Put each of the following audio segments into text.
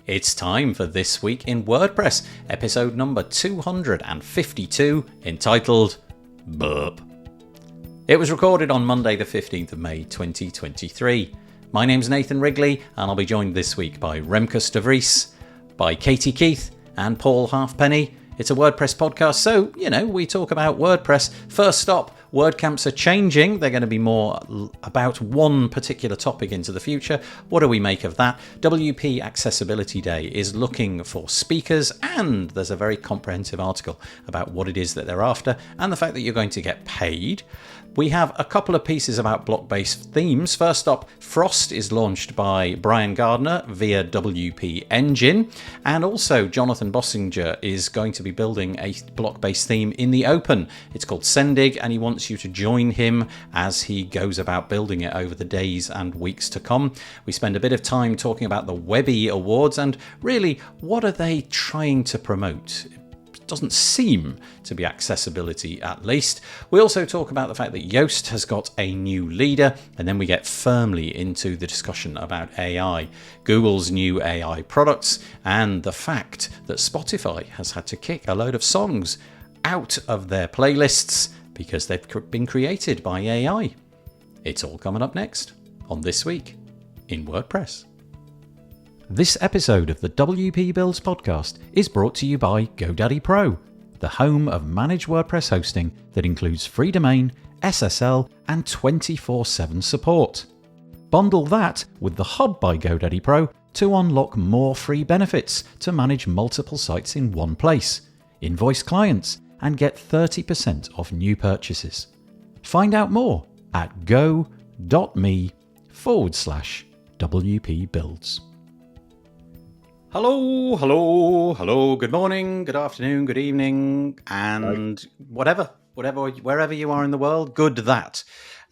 It's time for This Week in WordPress, episode number 252, entitled Burp. It was recorded on Monday the 15th of May 2023. My name's Nathan Wrigley, and I'll be joined this week by Remkus de Vries, by Katie Keith, and Paul Halfpenny. It's a WordPress podcast, so, we talk about WordPress. First stop, WordCamps are changing. They're going to be more about one particular topic into the future. What do we make of that? WP Accessibility Day is looking for speakers, and there's a very comprehensive article about what it is that they're after and the fact that you're going to get paid. We have a couple of pieces about block-based themes. First up, Frost is launched by Brian Gardner via WP Engine, and also Jonathan Bossenger is going to be building a block-based theme in the open. It's called Sendig, and he wants you to join him as he goes about building it over the days and weeks to come. We spend a bit of time talking about the Webby Awards and really, what are they trying to promote? Doesn't seem to be accessibility, at least. We also talk about the fact that Yoast has got a new leader, and then we get firmly into the discussion about AI, Google's new AI products, and the fact that Spotify has had to kick a load of songs out of their playlists because they've been created by AI. It's all coming up next on This Week in WordPress. This episode of the WP Builds podcast is brought to you by GoDaddy Pro, the home of managed WordPress hosting that includes free domain, SSL, and 24/7 support. Bundle that with the Hub by GoDaddy Pro to unlock more free benefits to manage multiple sites in one place, invoice clients, and get 30% off new purchases. Find out more at go.me/WP Builds. Hello, good morning, good afternoon, good evening, and wherever you are in the world, good that.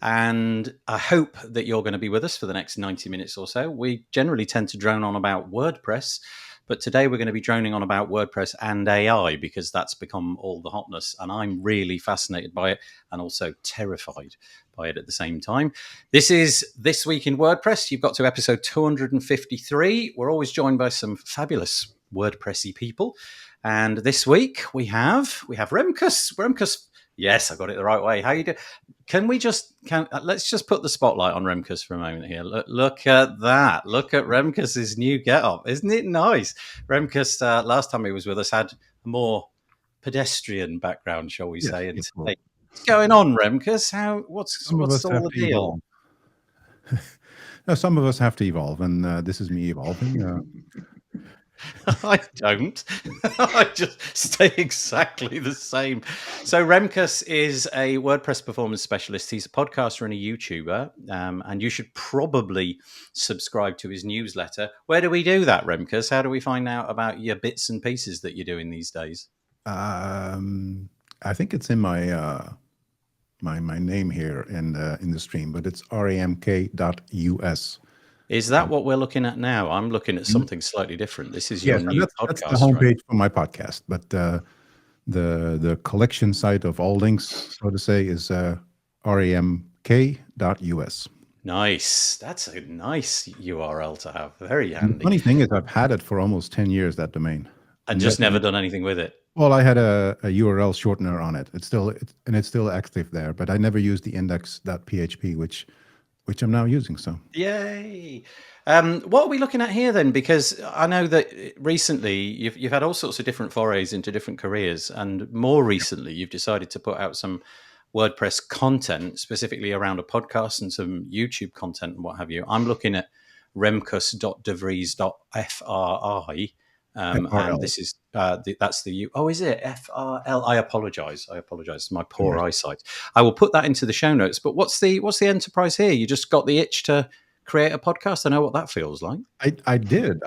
And I hope that you're going to be with us for the next 90 minutes or so. We generally tend to drone on about WordPress, but today we're going to be droning on about WordPress and AI because that's become all the hotness, and I'm really fascinated by it and also terrified by it at the same time. This is This Week in WordPress. You've got to episode 253. We're always joined by some fabulous WordPressy people, and this week we have Remkus. Remkus, yes, I got it the right way. How you doing? Let's just put the spotlight on Remkus for a moment here. Look at that. Look at Remkus's new get-up. Isn't it nice? Remkus, last time he was with us, had a more pedestrian background, shall we say. And today, what's going on, Remkus? What's all the deal? No, some of us have to evolve, and this is me evolving. I don't. I just stay exactly the same. So Remkus is a WordPress performance specialist. He's a podcaster and a YouTuber, and you should probably subscribe to his newsletter. Where do we do that, Remkus? How do we find out about your bits and pieces that you're doing these days? I think it's in my my name here in the stream, but it's ramk.us. Is that what we're looking at now? I'm looking at something slightly different. This is your new podcast. That's the homepage for my podcast, but the collection site of all links, so to say, is ramk.us. Nice. That's a nice URL to have. Very handy. The funny thing is, I've had it for almost 10 years, that domain. And just never done anything with it. Well, I had a URL shortener on it. It's still active there, but I never used the index.php, which I'm now using. So yay! What are we looking at here then? Because I know that recently you've had all sorts of different forays into different careers, and more recently you've decided to put out some WordPress content specifically around a podcast and some YouTube content and what have you. I'm looking at remkus.devries.fri. And this is that's the U. Oh, is it FRL? I apologize. It's my poor eyesight. I will put that into the show notes. But what's the enterprise here? You just got the itch to create a podcast. I know what that feels like. I did.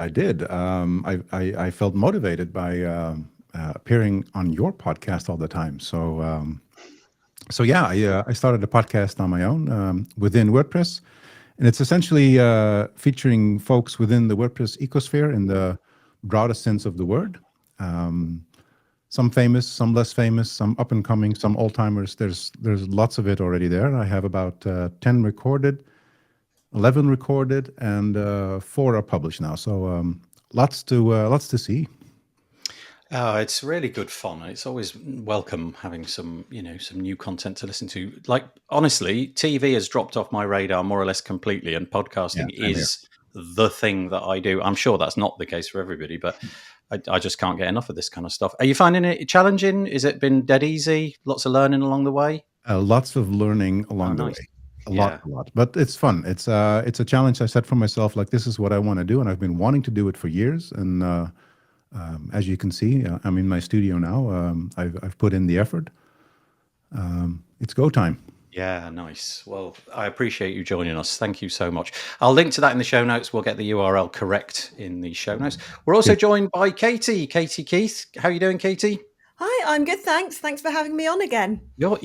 I felt motivated by appearing on your podcast all the time. So I started a podcast on my own within WordPress, and it's essentially featuring folks within the WordPress ecosphere in the broadest sense of the word. Some famous, some less famous, some up and coming, some old timers. There's lots of it already there. I have about 10 recorded, 11 recorded, and 4 are published now. So lots to see. Oh, it's really good fun. It's always welcome having some new content to listen to. Like, honestly, TV has dropped off my radar more or less completely, and podcasting Same here. is the thing that I do. I'm sure that's not the case for everybody, but I just can't get enough of this kind of stuff. Are you finding it challenging? Is it been dead easy? Lots of learning along the way? Lots of learning along the Nice. way. Yeah. A lot, but it's fun. It's a challenge I set for myself. Like, this is what I want to do, and I've been wanting to do it for years. And as you can see, I'm in my studio now. I've put in the effort. It's go time. Yeah, nice. Well, I appreciate you joining us. Thank you so much. I'll link to that in the show notes. We'll get the URL correct in the show notes. We're also joined by Katie Keith. How are you doing, Katie? Hi, I'm good, thanks. Thanks for having me on again. You're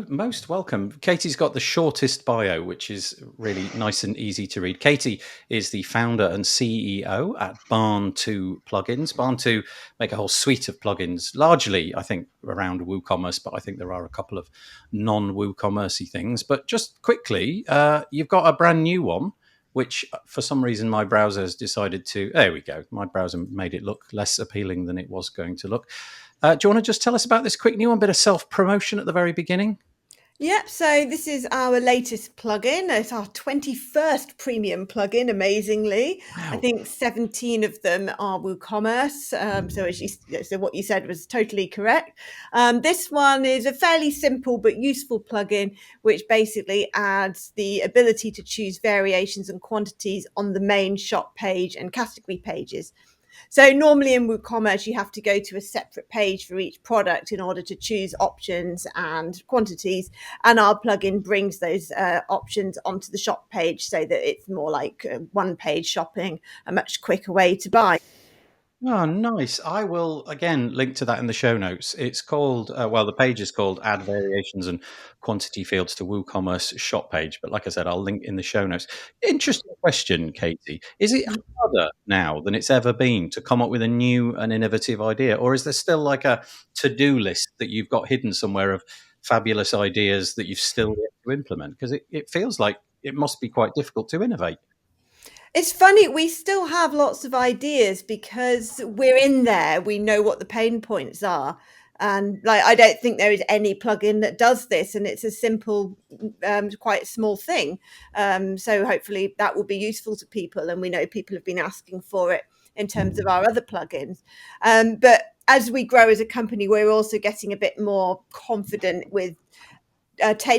most welcome. Katie's got the shortest bio, which is really nice and easy to read. Katie is the founder and CEO at Barn2 Plugins. Barn2 make a whole suite of plugins, largely, I think, around WooCommerce, but I think there are a couple of non-WooCommerce-y things. But just quickly, you've got a brand new one, which for some reason my browser has decided to... There we go. My browser made it look less appealing than it was going to look. Do you want to just tell us about this quick new one, bit of self-promotion at the very beginning? Yep, so this is our latest plugin. It's our 21st premium plugin, amazingly. Wow. I think 17 of them are WooCommerce. So what you said was totally correct. This one is a fairly simple but useful plugin, which basically adds the ability to choose variations and quantities on the main shop page and category pages. So normally in WooCommerce, you have to go to a separate page for each product in order to choose options and quantities. And our plugin brings those options onto the shop page so that it's more like one-page shopping, a much quicker way to buy. Oh, nice. I will, again, link to that in the show notes. It's called, the page is called Add Variations and Quantity Fields to WooCommerce Shop Page. But like I said, I'll link in the show notes. Interesting question, Katie. Is it harder now than it's ever been to come up with a new and innovative idea? Or is there still like a to-do list that you've got hidden somewhere of fabulous ideas that you've still yet to implement? Because it feels like it must be quite difficult to innovate. It's funny, we still have lots of ideas because we're in there. We know what the pain points are. And I don't think there is any plugin that does this, and it's a simple, quite small thing. So hopefully that will be useful to people. And we know people have been asking for it in terms of our other plugins. But as we grow as a company, we're also getting a bit more confident with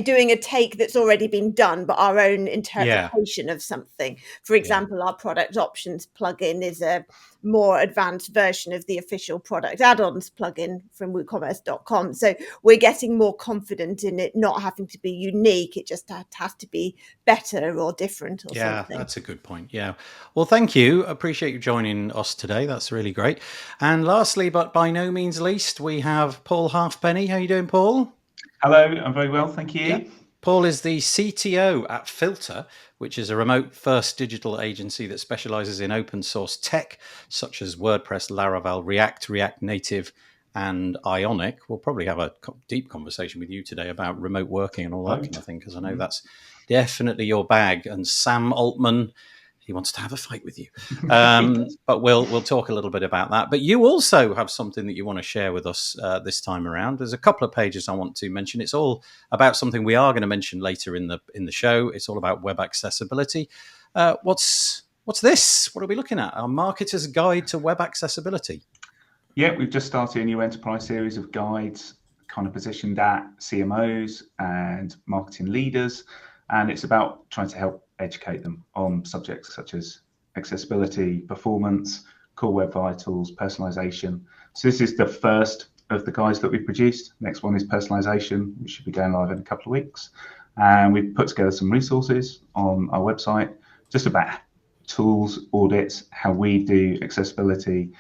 doing a take that's already been done, but our own interpretation of something. For example, our product options plugin is a more advanced version of the official product add-ons plugin from WooCommerce.com. So we're getting more confident in it not having to be unique. It just has to be better or different or something. Yeah, that's a good point. Yeah. Well, thank you. Appreciate you joining us today. That's really great. And lastly, but by no means least, we have Paul Halfpenny. How are you doing, Paul? Hello, I'm very well, thank you. Yeah. Paul is the CTO at Filter, which is a remote-first digital agency that specializes in open source tech, such as WordPress, Laravel, React Native, and Ionic. We'll probably have a deep conversation with you today about remote working and all that kind of thing, because I know that's definitely your bag. And Sam Altman, he wants to have a fight with you. But we'll talk a little bit about that. But you also have something that you want to share with us this time around. There's a couple of pages I want to mention. It's all about something we are going to mention later in the show. It's all about web accessibility. What's this? What are we looking at? Our Marketer's Guide to Web Accessibility. Yeah, we've just started a new enterprise series of guides kind of positioned at CMOs and marketing leaders. And it's about trying to help educate them on subjects such as accessibility, performance, core web vitals, personalization. So this is the first of the guides that we produced. Next one is personalization, which should be going live in a couple of weeks. And we've put together some resources on our website just about tools, audits, how we do accessibility,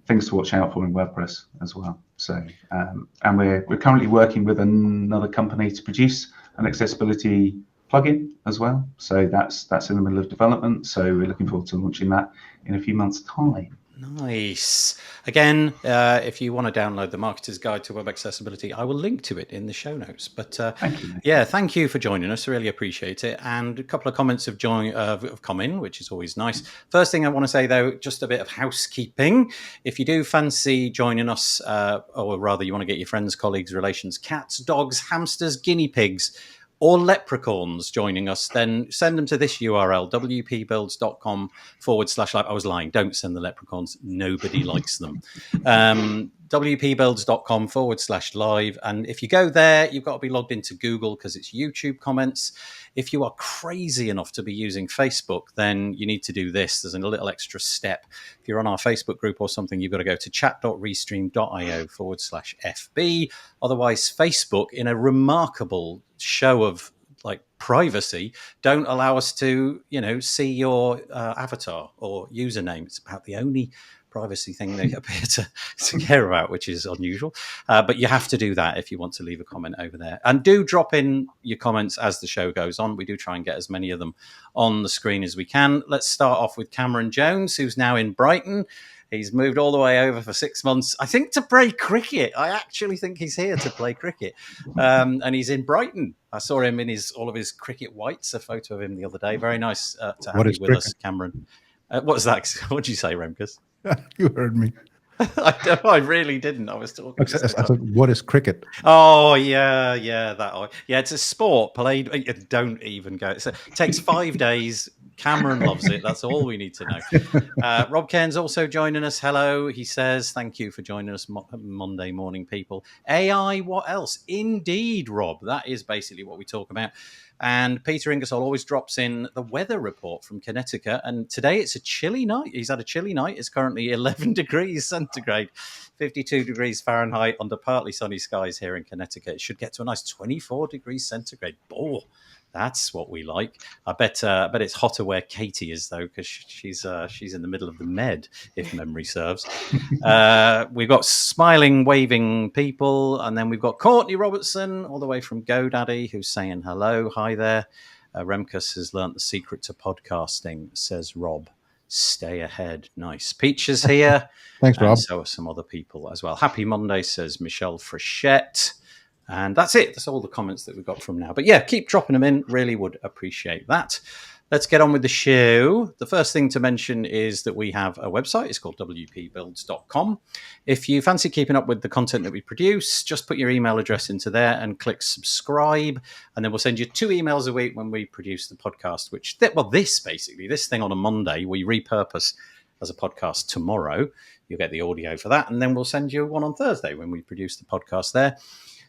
things to watch out for in WordPress as well. So, and we're currently working with another company to produce an accessibility plugin as well. So that's in the middle of development. So we're looking forward to launching that in a few months' time. Nice. Again, if you want to download the Marketer's Guide to Web Accessibility, I will link to it in the show notes. But Thank you. yeah, thank you for joining us. Really appreciate it. And a couple of comments have come in, which is always nice. First thing I want to say, though, just a bit of housekeeping. If you do fancy joining us, or rather you want to get your friends, colleagues, relations, cats, dogs, hamsters, guinea pigs, or leprechauns joining us, then send them to this URL, wpbuilds.com/live. I was lying. Don't send the leprechauns. Nobody likes them. wpbuilds.com/live. And if you go there, you've got to be logged into Google because it's YouTube comments. If you are crazy enough to be using Facebook, then you need to do this. There's a little extra step. If you're on our Facebook group or something, you've got to go to chat.restream.io/FB. Otherwise, Facebook, in a remarkable show of like privacy, don't allow us to, see your avatar or username. It's about the only privacy thing they appear to care about, which is unusual. But you have to do that if you want to leave a comment over there. And do drop in your comments as the show goes on. We do try and get as many of them on the screen as we can. Let's start off with Cameron Jones, who's now in Brighton. He's moved all the way over for 6 months, I think, to play cricket. I actually think he's here to play cricket. And he's in Brighton. I saw him in all of his cricket whites, a photo of him the other day. Very nice to have you with us, Cameron. What was that? What did you say, Remkus? You heard me. I really didn't. I was talking. I said, what is cricket? Oh, yeah. It's a sport played. Don't even go. It takes 5 days. Cameron loves it. That's all we need to know. Rob Cairns also joining us. Hello. He says, thank you for joining us Monday morning, people. AI, what else? Indeed, Rob. That is basically what we talk about. And Peter Ingersoll always drops in the weather report from Connecticut. And today it's a chilly night. He's had a chilly night. It's currently 11 degrees centigrade, 52 degrees Fahrenheit under partly sunny skies here in Connecticut. It should get to a nice 24 degrees centigrade. Oh, that's what we like. I bet it's hotter where Katie is, though, because she's in the middle of the Med, if memory serves. We've got smiling, waving people, and then we've got Courtney Robertson, all the way from GoDaddy, who's saying hello. Hi there. Remkus has learnt the secret to podcasting, says Rob. Stay ahead. Nice. Peach is here. Thanks, Rob. So are some other people as well. Happy Monday, says Michelle Frechette. And that's it. That's all the comments that we've got from now. But yeah, keep dropping them in. Really would appreciate that. Let's get on with the show. The first thing to mention is that we have a website. It's called wpbuilds.com. If you fancy keeping up with the content that we produce, just put your email address into there and click subscribe. And then we'll send you 2 emails a week when we produce the podcast, this thing on a Monday, we repurpose as a podcast tomorrow. You'll get the audio for that. And then we'll send you one on Thursday when we produce the podcast there.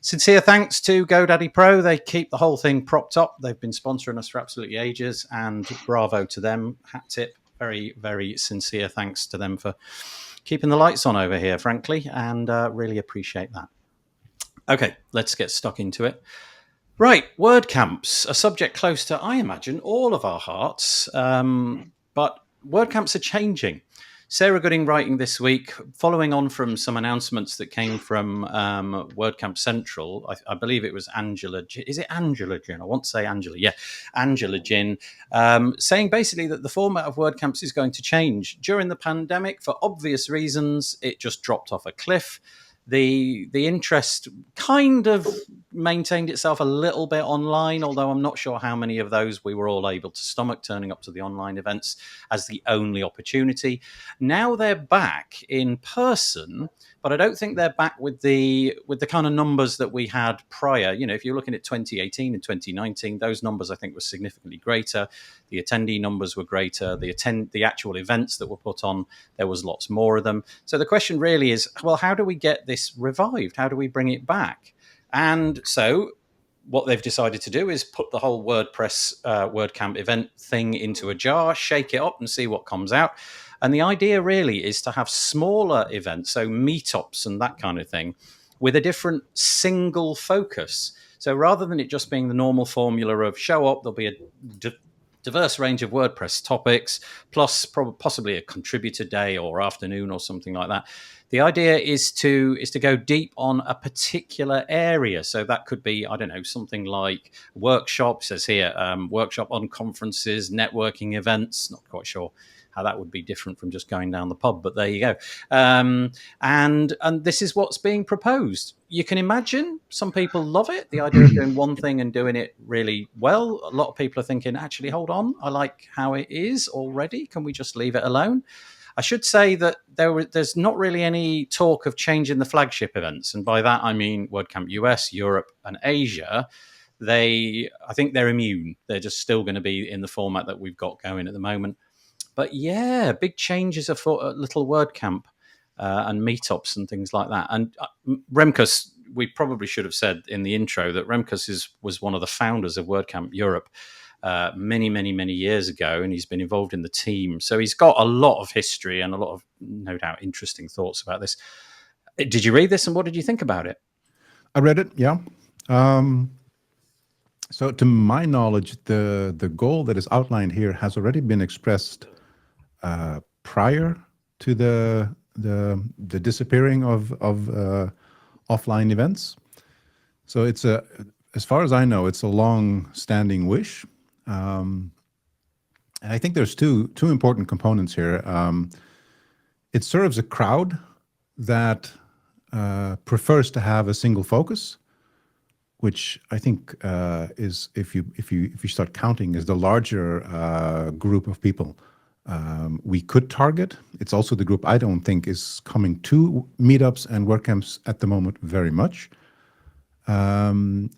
Sincere thanks to GoDaddy Pro. They keep the whole thing propped up. They've been sponsoring us for absolutely ages, and bravo to them. Hat tip. Very, very sincere thanks to them for keeping the lights on over here, frankly, and really appreciate that. Okay, let's get stuck into it. Right, WordCamps, a subject close to, I imagine, all of our hearts, but WordCamps are changing. Sarah Gooding writing this week, following on from some announcements that came from WordCamp Central. I believe it was Angela. Is it Angela Jin? I want to say Angela. Yeah, Angela Jin, saying basically that the format of WordCamps is going to change. During the pandemic, for obvious reasons, it just dropped off a cliff. The interest kind of maintained itself a little bit online, although I'm not sure how many of those we were all able to stomach, turning up to the online events as the only opportunity. Now they're back in person, but I don't think they're back with the kind of numbers that we had prior. You know, if you're looking at 2018 and 2019, those numbers I think were significantly greater. The attendee numbers were greater. The actual events that were put on, there was lots more of them. So the question really is, well, how do we get this revived? How do we bring it back? And so what they've decided to do is put the whole WordPress WordCamp event thing into a jar, shake it up and see what comes out. And the idea really is to have smaller events, so meetups and that kind of thing, with a different single focus. So rather than it just being the normal formula of show up, there'll be a diverse range of WordPress topics, plus possibly a contributor day or afternoon or something like that. The idea is to go deep on a particular area. So that could be, I don't know, something like workshop, says here, workshop on conferences, networking events. Not quite sure how that would be different from just going down the pub, but there you go. And this is what's being proposed. You can imagine some people love it, the idea of doing one thing and doing it really well. A lot of people are thinking, actually, hold on, I like how it is already. Can we just leave it alone? I should say that there's not really any talk of changing the flagship events. And by that, I mean WordCamp US, Europe, and Asia. I think they're immune. They're just still going to be in the format that we've got going at the moment. But yeah, big changes afoot at little WordCamp and meetups and things like that. And Remkus, we probably should have said in the intro that Remkus was one of the founders of WordCamp Europe many years ago, and he's been involved in the team. So he's got a lot of history and a lot of, no doubt, interesting thoughts about this. Did you read this, and what did you think about it? I read it, yeah. So to my knowledge, the goal that is outlined here has already been expressed prior to the disappearing of offline events. So it's as far as I know, it's a long-standing wish. And I think there's two important components here. It serves a crowd that prefers to have a single focus, which I think is, if you start counting, is the larger group of people we could target. It's also the group I don't think is coming to meetups and WordCamps at the moment very much. And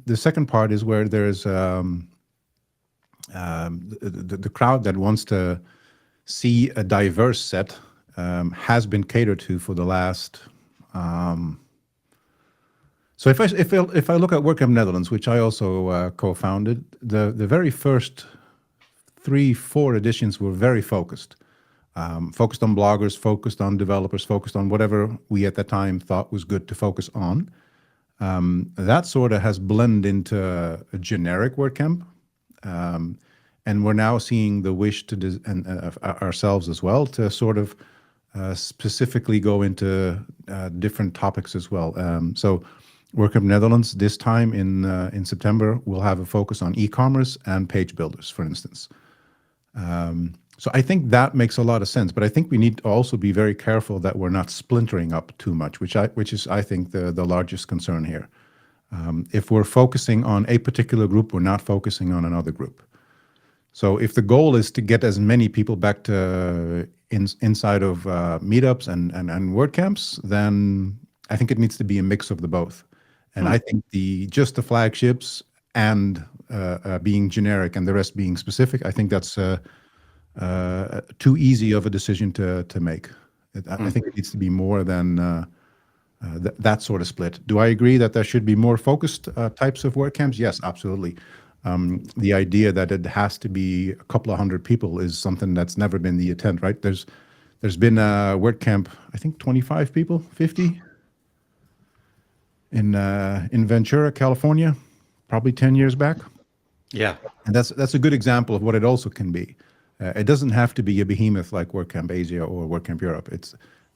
the second part is where there's the crowd that wants to see a diverse set has been catered to for the last. So if I look at WordCamp Netherlands, which I also co-founded, the very first 3-4 editions were very focused. Focused on bloggers, focused on developers, focused on whatever we at that time thought was good to focus on. That sort of has blended into a generic WordCamp. And we're now seeing the wish to ourselves as well to sort of specifically go into different topics as well. So WordCamp Netherlands this time in September will have a focus on e-commerce and page builders, for instance. So I think that makes a lot of sense, but I think we need to also be very careful that we're not splintering up too much, which is I think the largest concern here. If we're focusing on a particular group, we're not focusing on another group. So if the goal is to get as many people back to inside of meetups and WordCamps, then I think it needs to be a mix of the both. And I think just the flagships and being generic and the rest being specific, I think that's too easy of a decision to make. I think it needs to be more than that sort of split. Do I agree that there should be more focused types of WordCamps? Yes, absolutely. The idea that it has to be a couple of hundred people is something that's never been the intent, right? There's been a WordCamp, I think 25 people, 50 in Ventura, California, probably 10 years back. Yeah, and that's a good example of what it also can be. It doesn't have to be a behemoth like WordCamp Asia or WordCamp Europe.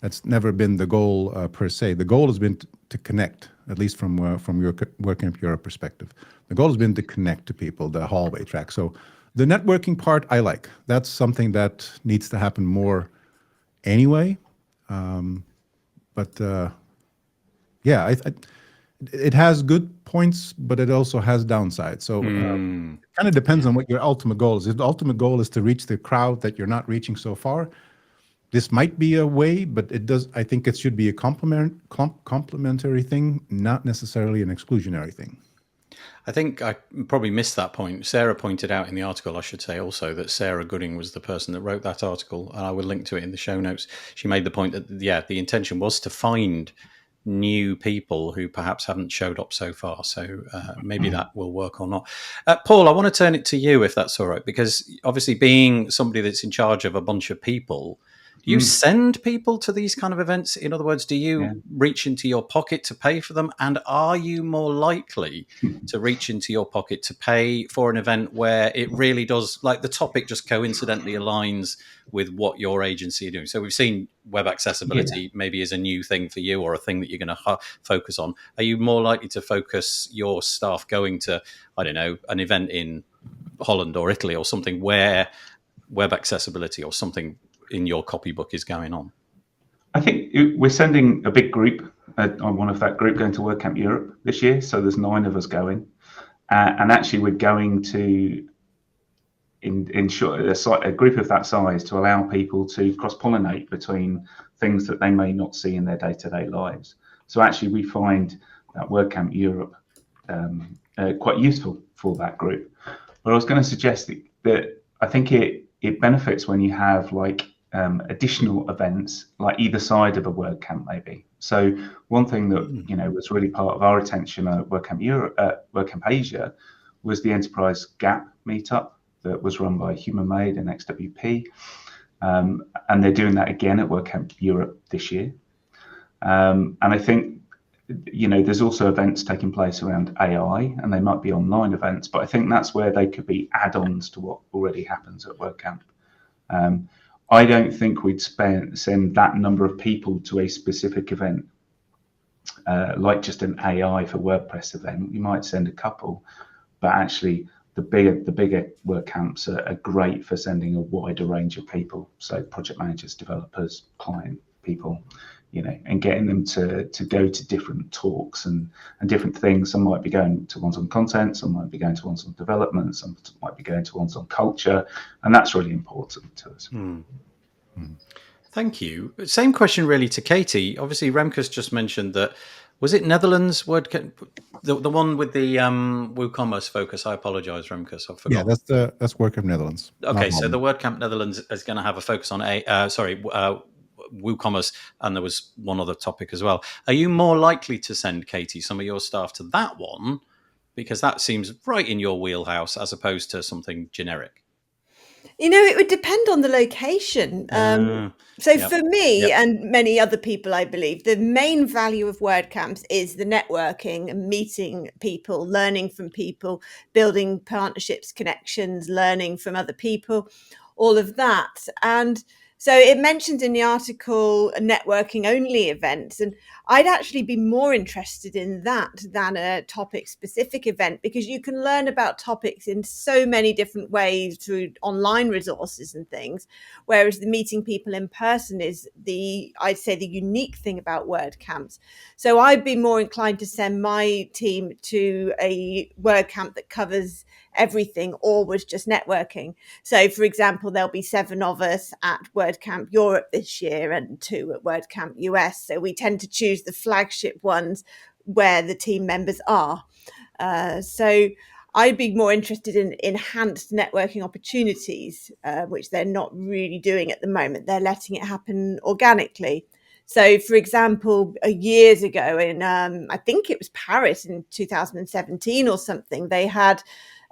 That's never been the goal per se. The goal has been to connect, at least from your WordCamp Europe perspective. The goal has been to connect to people, the hallway track. So the networking part, I like. That's something that needs to happen more anyway. It has good points, but it also has downsides. So it kind of depends on what your ultimate goal is. If the ultimate goal is to reach the crowd that you're not reaching so far, this might be a way, but I think it should be a complementary thing, not necessarily an exclusionary thing. I think I probably missed that point. Sarah pointed out in the article, I should say also, that Sarah Gooding was the person that wrote that article, and I will link to it in the show notes. She made the point that, the intention was to find new people who perhaps haven't showed up so far. So maybe that will work or not. Paul, I want to turn it to you, if that's all right, because obviously being somebody that's in charge of a bunch of people, Do you send people to these kind of events? In other words, do you reach into your pocket to pay for them? And are you more likely to reach into your pocket to pay for an event where it really does, like the topic just coincidentally aligns with what your agency are doing? So we've seen web accessibility maybe is a new thing for you or a thing that you're going to focus on. Are you more likely to focus your staff going to, I don't know, an event in Holland or Italy or something where web accessibility or something in your copybook is going on? I think we're sending a big group. I'm one of that group going to WordCamp Europe this year. So there's 9 of us going. And actually we're going to ensure a group of that size to allow people to cross-pollinate between things that they may not see in their day-to-day lives. So actually we find that WordCamp Europe quite useful for that group. But I was going to suggest that I think it benefits when you have like additional events like either side of a WordCamp maybe. So one thing that was really part of our attention at WordCamp Europe, WordCamp Asia, was the Enterprise Gap meetup that was run by Human Made and XWP, and they're doing that again at WordCamp Europe this year. And I think there's also events taking place around AI, and they might be online events, but I think that's where they could be add-ons to what already happens at WordCamp. I don't think we'd send that number of people to a specific event, like just an AI for WordPress event. You might send a couple, but actually the bigger WordCamps are great for sending a wider range of people. So project managers, developers, client people, and getting them to go to different talks and different things. Some might be going to ones on content, some might be going to ones on development, some might be going to ones on culture, and that's really important to us. Thank you. Same question really to Katie. Obviously, Remco's just mentioned that, was it Netherlands WordCamp, the one with the WooCommerce focus? I apologize, Remco, I forgot. Yeah, that's WordCamp Netherlands. Okay, so the WordCamp Netherlands is going to have a focus on WooCommerce, and there was one other topic as well. Are you more likely to send, Katie, some of your staff to that one because that seems right in your wheelhouse as opposed to something generic? It would depend on the location. For me and many other people, I believe, the main value of WordCamps is the networking and meeting people, learning from people, building partnerships, connections, learning from other people, all of that. And so it mentioned in the article networking only events, and I'd actually be more interested in that than a topic specific event, because you can learn about topics in so many different ways through online resources and things, whereas the meeting people in person is I'd say the unique thing about WordCamps. So I'd be more inclined to send my team to a WordCamp that covers everything or was just networking. So for example, there'll be 7 of us at WordCamp Europe this year and 2 at WordCamp US. So we tend to choose the flagship ones where the team members are. So I'd be more interested in enhanced networking opportunities, which they're not really doing at the moment. They're letting it happen organically. So, for example, years ago in, I think it was Paris in 2017 or something, they had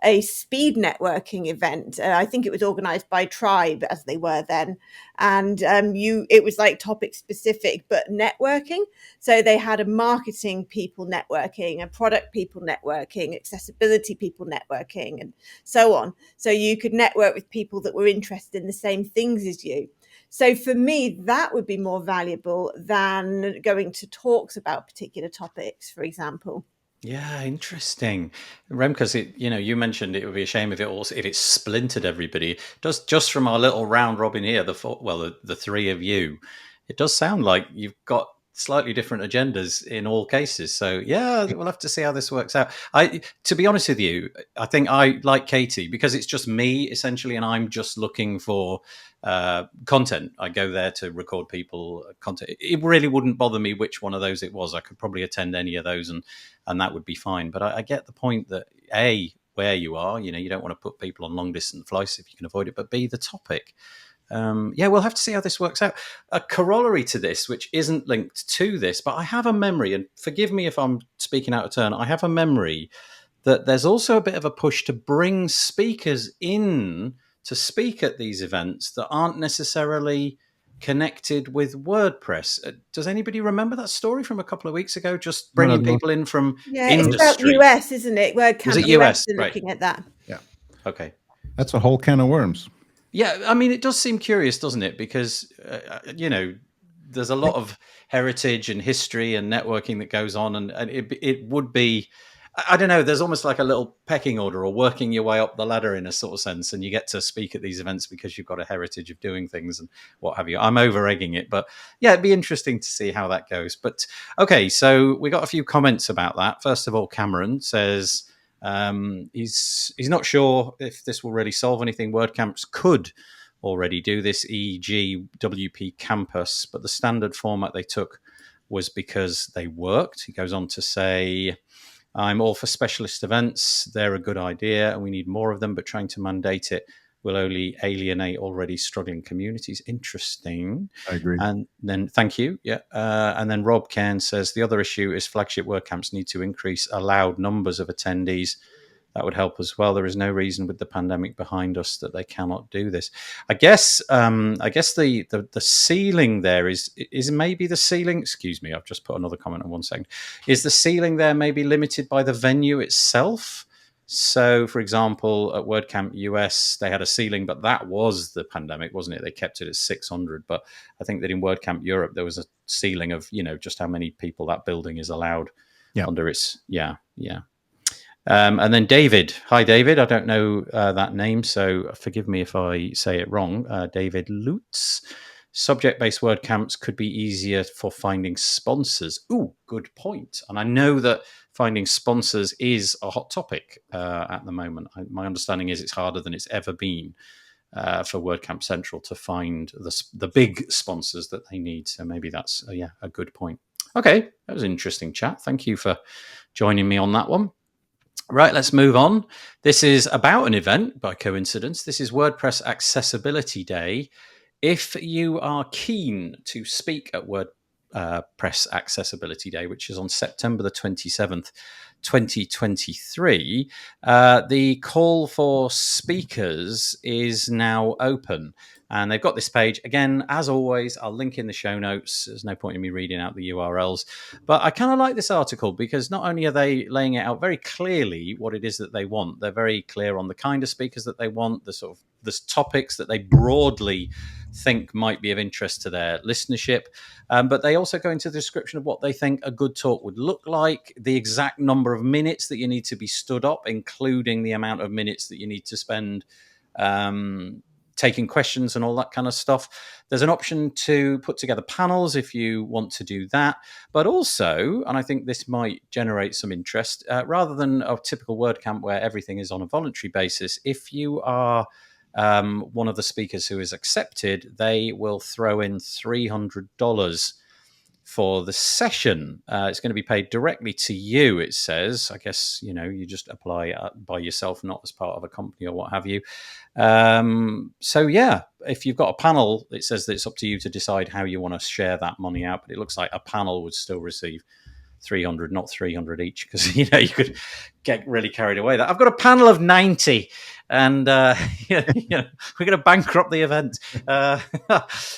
a speed networking event. I think it was organized by Tribe, as they were then. And it was like topic specific, but networking. So they had a marketing people networking, a product people networking, accessibility people networking, and so on. So you could network with people that were interested in the same things as you. So for me, that would be more valuable than going to talks about particular topics, for example. Yeah, interesting. Remco, you mentioned it would be a shame if it splintered everybody. Just from our little round robin here, the 3 of you, it does sound like you've got slightly different agendas in all cases. So yeah, we'll have to see how this works out. To be honest with you, I think I like Katie because it's just me essentially, and I'm just looking for content. I go there to record people content. It really wouldn't bother me which one of those it was. I could probably attend any of those and that would be fine. But I get the point that A, where you are, you don't want to put people on long distance flights if you can avoid it, but B, the topic. We'll have to see how this works out. A corollary to this, which isn't linked to this, but I have a memory, and forgive me if I'm speaking out of turn, I have a memory that there's also a bit of a push to bring speakers in to speak at these events that aren't necessarily connected with WordPress. Does anybody remember that story from a couple of weeks ago? Just No, no, bringing people in from Yeah, it's about industry. US, isn't it? WordCamp Was it US US? are Right. looking at that. Yeah. Okay. That's a whole can of worms. Yeah, I mean, it does seem curious, doesn't it? Because, there's a lot of heritage and history and networking that goes on. And it would be, I don't know, there's almost like a little pecking order or working your way up the ladder in a sort of sense. And you get to speak at these events because you've got a heritage of doing things and what have you. I'm over egging it, but yeah, it'd be interesting to see how that goes. But okay, so we got a few comments about that. First of all, Cameron says, he's not sure if this will really solve anything. WordCamps could already do this, e.g. WP Campus, but the standard format they took was because they worked. He goes on to say, I'm all for specialist events. They're a good idea and we need more of them, but trying to mandate it will only alienate already struggling communities. Interesting. I agree. And then, thank you. Yeah. And then Rob Cairn says, the other issue is flagship WordCamps need to increase allowed numbers of attendees. That would help as well. There is no reason with the pandemic behind us that they cannot do this. I guess the ceiling there is maybe the ceiling. Excuse me, I've just put another comment on 1 second. Is the ceiling there maybe limited by the venue itself? So, for example, at WordCamp US, they had a ceiling, but that was the pandemic, wasn't it? They kept it at 600. But I think that in WordCamp Europe, there was a ceiling of, just how many people that building is allowed under its, yeah. And then David. Hi, David. I don't know that name, so forgive me if I say it wrong. David Lutz. Subject-based WordCamps could be easier for finding sponsors. Ooh, good point. And I know that finding sponsors is a hot topic at the moment. My understanding is it's harder than it's ever been for WordCamp Central to find the big sponsors that they need. So maybe that's a good point. Okay, that was an interesting chat. Thank you for joining me on that one. Right, let's move on. This is about an event by coincidence. This is WordPress Accessibility Day. If you are keen to speak at WordPress Accessibility Day, which is on September the 27th, 2023, the call for speakers is now open. And they've got this page. Again, as always, I'll link in the show notes. There's no point in me reading out the URLs. But I kind of like this article because not only are they laying it out very clearly what it is that they want, they're very clear on the kind of speakers that they want, the topics that they broadly think might be of interest to their listenership. But they also go into the description of what they think a good talk would look like, the exact number of minutes that you need to be stood up, including the amount of minutes that you need to spend taking questions and all that kind of stuff. There's an option to put together panels if you want to do that. But also, and I think this might generate some interest, rather than a typical WordCamp where everything is on a voluntary basis, if you are one of the speakers who is accepted, they will throw in $300 for the session. It's going to be paid directly to you, it says. I guess, you just apply by yourself, not as part of a company or what have you. So, yeah, if you've got a panel, it says that it's up to you to decide how you want to share that money out. But it looks like a panel would still receive 300, not 300 each, because you could get really carried away. I've got a panel of 90, and we're going to bankrupt the event.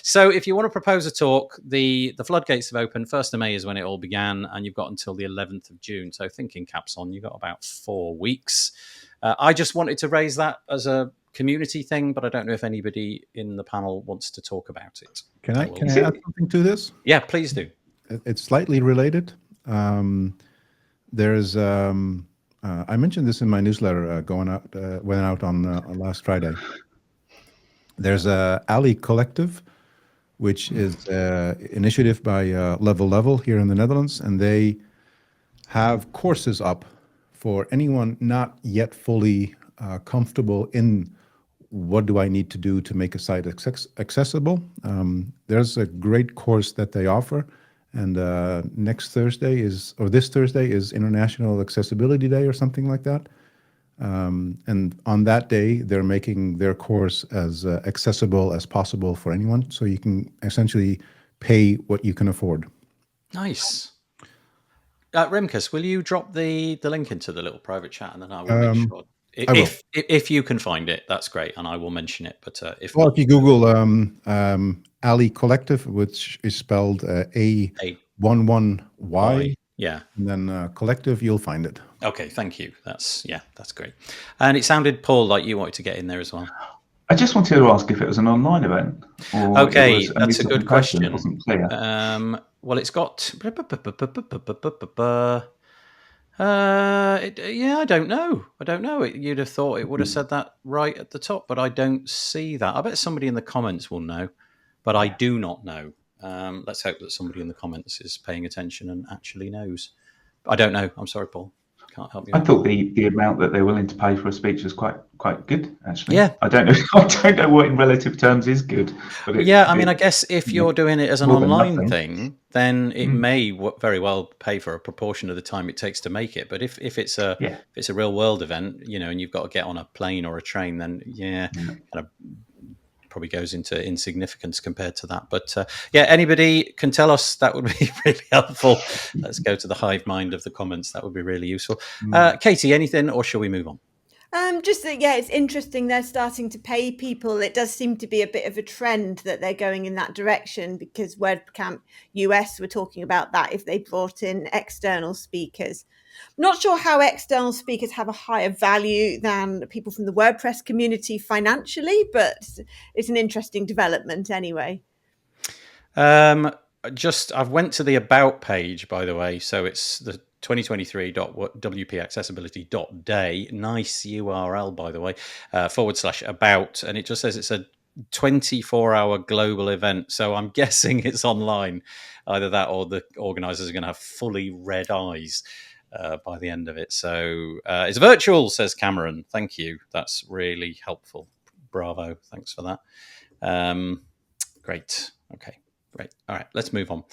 So if you want to propose a talk, the floodgates have opened. 1st of May is when it all began, and you've got until the 11th of June. So thinking caps on, you've got about 4 weeks. I just wanted to raise that as a community thing, but I don't know if anybody in the panel wants to talk about it. Can I add something to this? Yeah, please do. It's slightly related. There's I mentioned this in my newsletter went out on last Friday. There's a Ali Collective, which is an initiative by Level here in the Netherlands, and they have courses up for anyone not yet fully comfortable in what do I need to do to make a site accessible. There's a great course that they offer. And this Thursday is International Accessibility Day or something like that. And on that day, they're making their course as accessible as possible for anyone. So you can essentially pay what you can afford. Nice. Remkus, will you drop the link into the little private chat, and then I will make sure If you can find it, that's great, and I will mention it. But if Well, not, if you Google Ali Collective, which is spelled A11Y, yeah. and then Collective, you'll find it. Okay, thank you. That's great. And it sounded, Paul, like you wanted to get in there as well. I just wanted to ask if it was an online event or Okay, it was that's a good question. It wasn't clear. Well, it's got. I don't know. You'd have thought it would have said that right at the top, but I don't see that. I bet somebody in the comments will know, but I do not know. Let's hope that somebody in the comments is paying attention and actually knows. I don't know. I'm sorry, Paul. Can't help you. I thought the amount that they're willing to pay for a speech was quite good, actually. Yeah. I don't know what in relative terms is good. But I guess if you're doing it as an online thing, then it may very well pay for a proportion of the time it takes to make it. But if it's a real world event, and you've got to get on a plane or a train, then kind of probably goes into insignificance compared to that. But anybody can tell us, that would be really helpful. Let's go to the hive mind of the comments. That would be really useful. Katie, anything, or shall we move on? Just that, it's interesting they're starting to pay people. It does seem to be a bit of a trend that they're going in that direction, because WordCamp US were talking about that if they brought in external speakers. I'm not sure how external speakers have a higher value than people from the WordPress community financially, but it's an interesting development anyway. I've went to the About page, by the way. So it's the 2023.wpaccessibility.day. Nice URL, by the way, /about. And it just says it's a 24-hour global event. So I'm guessing it's online. Either that or the organisers are going to have fully red eyes by the end of it. So it's virtual, says Cameron. Thank you. That's really helpful. Bravo. Thanks for that. Great. Okay. Great. All right, let's move on.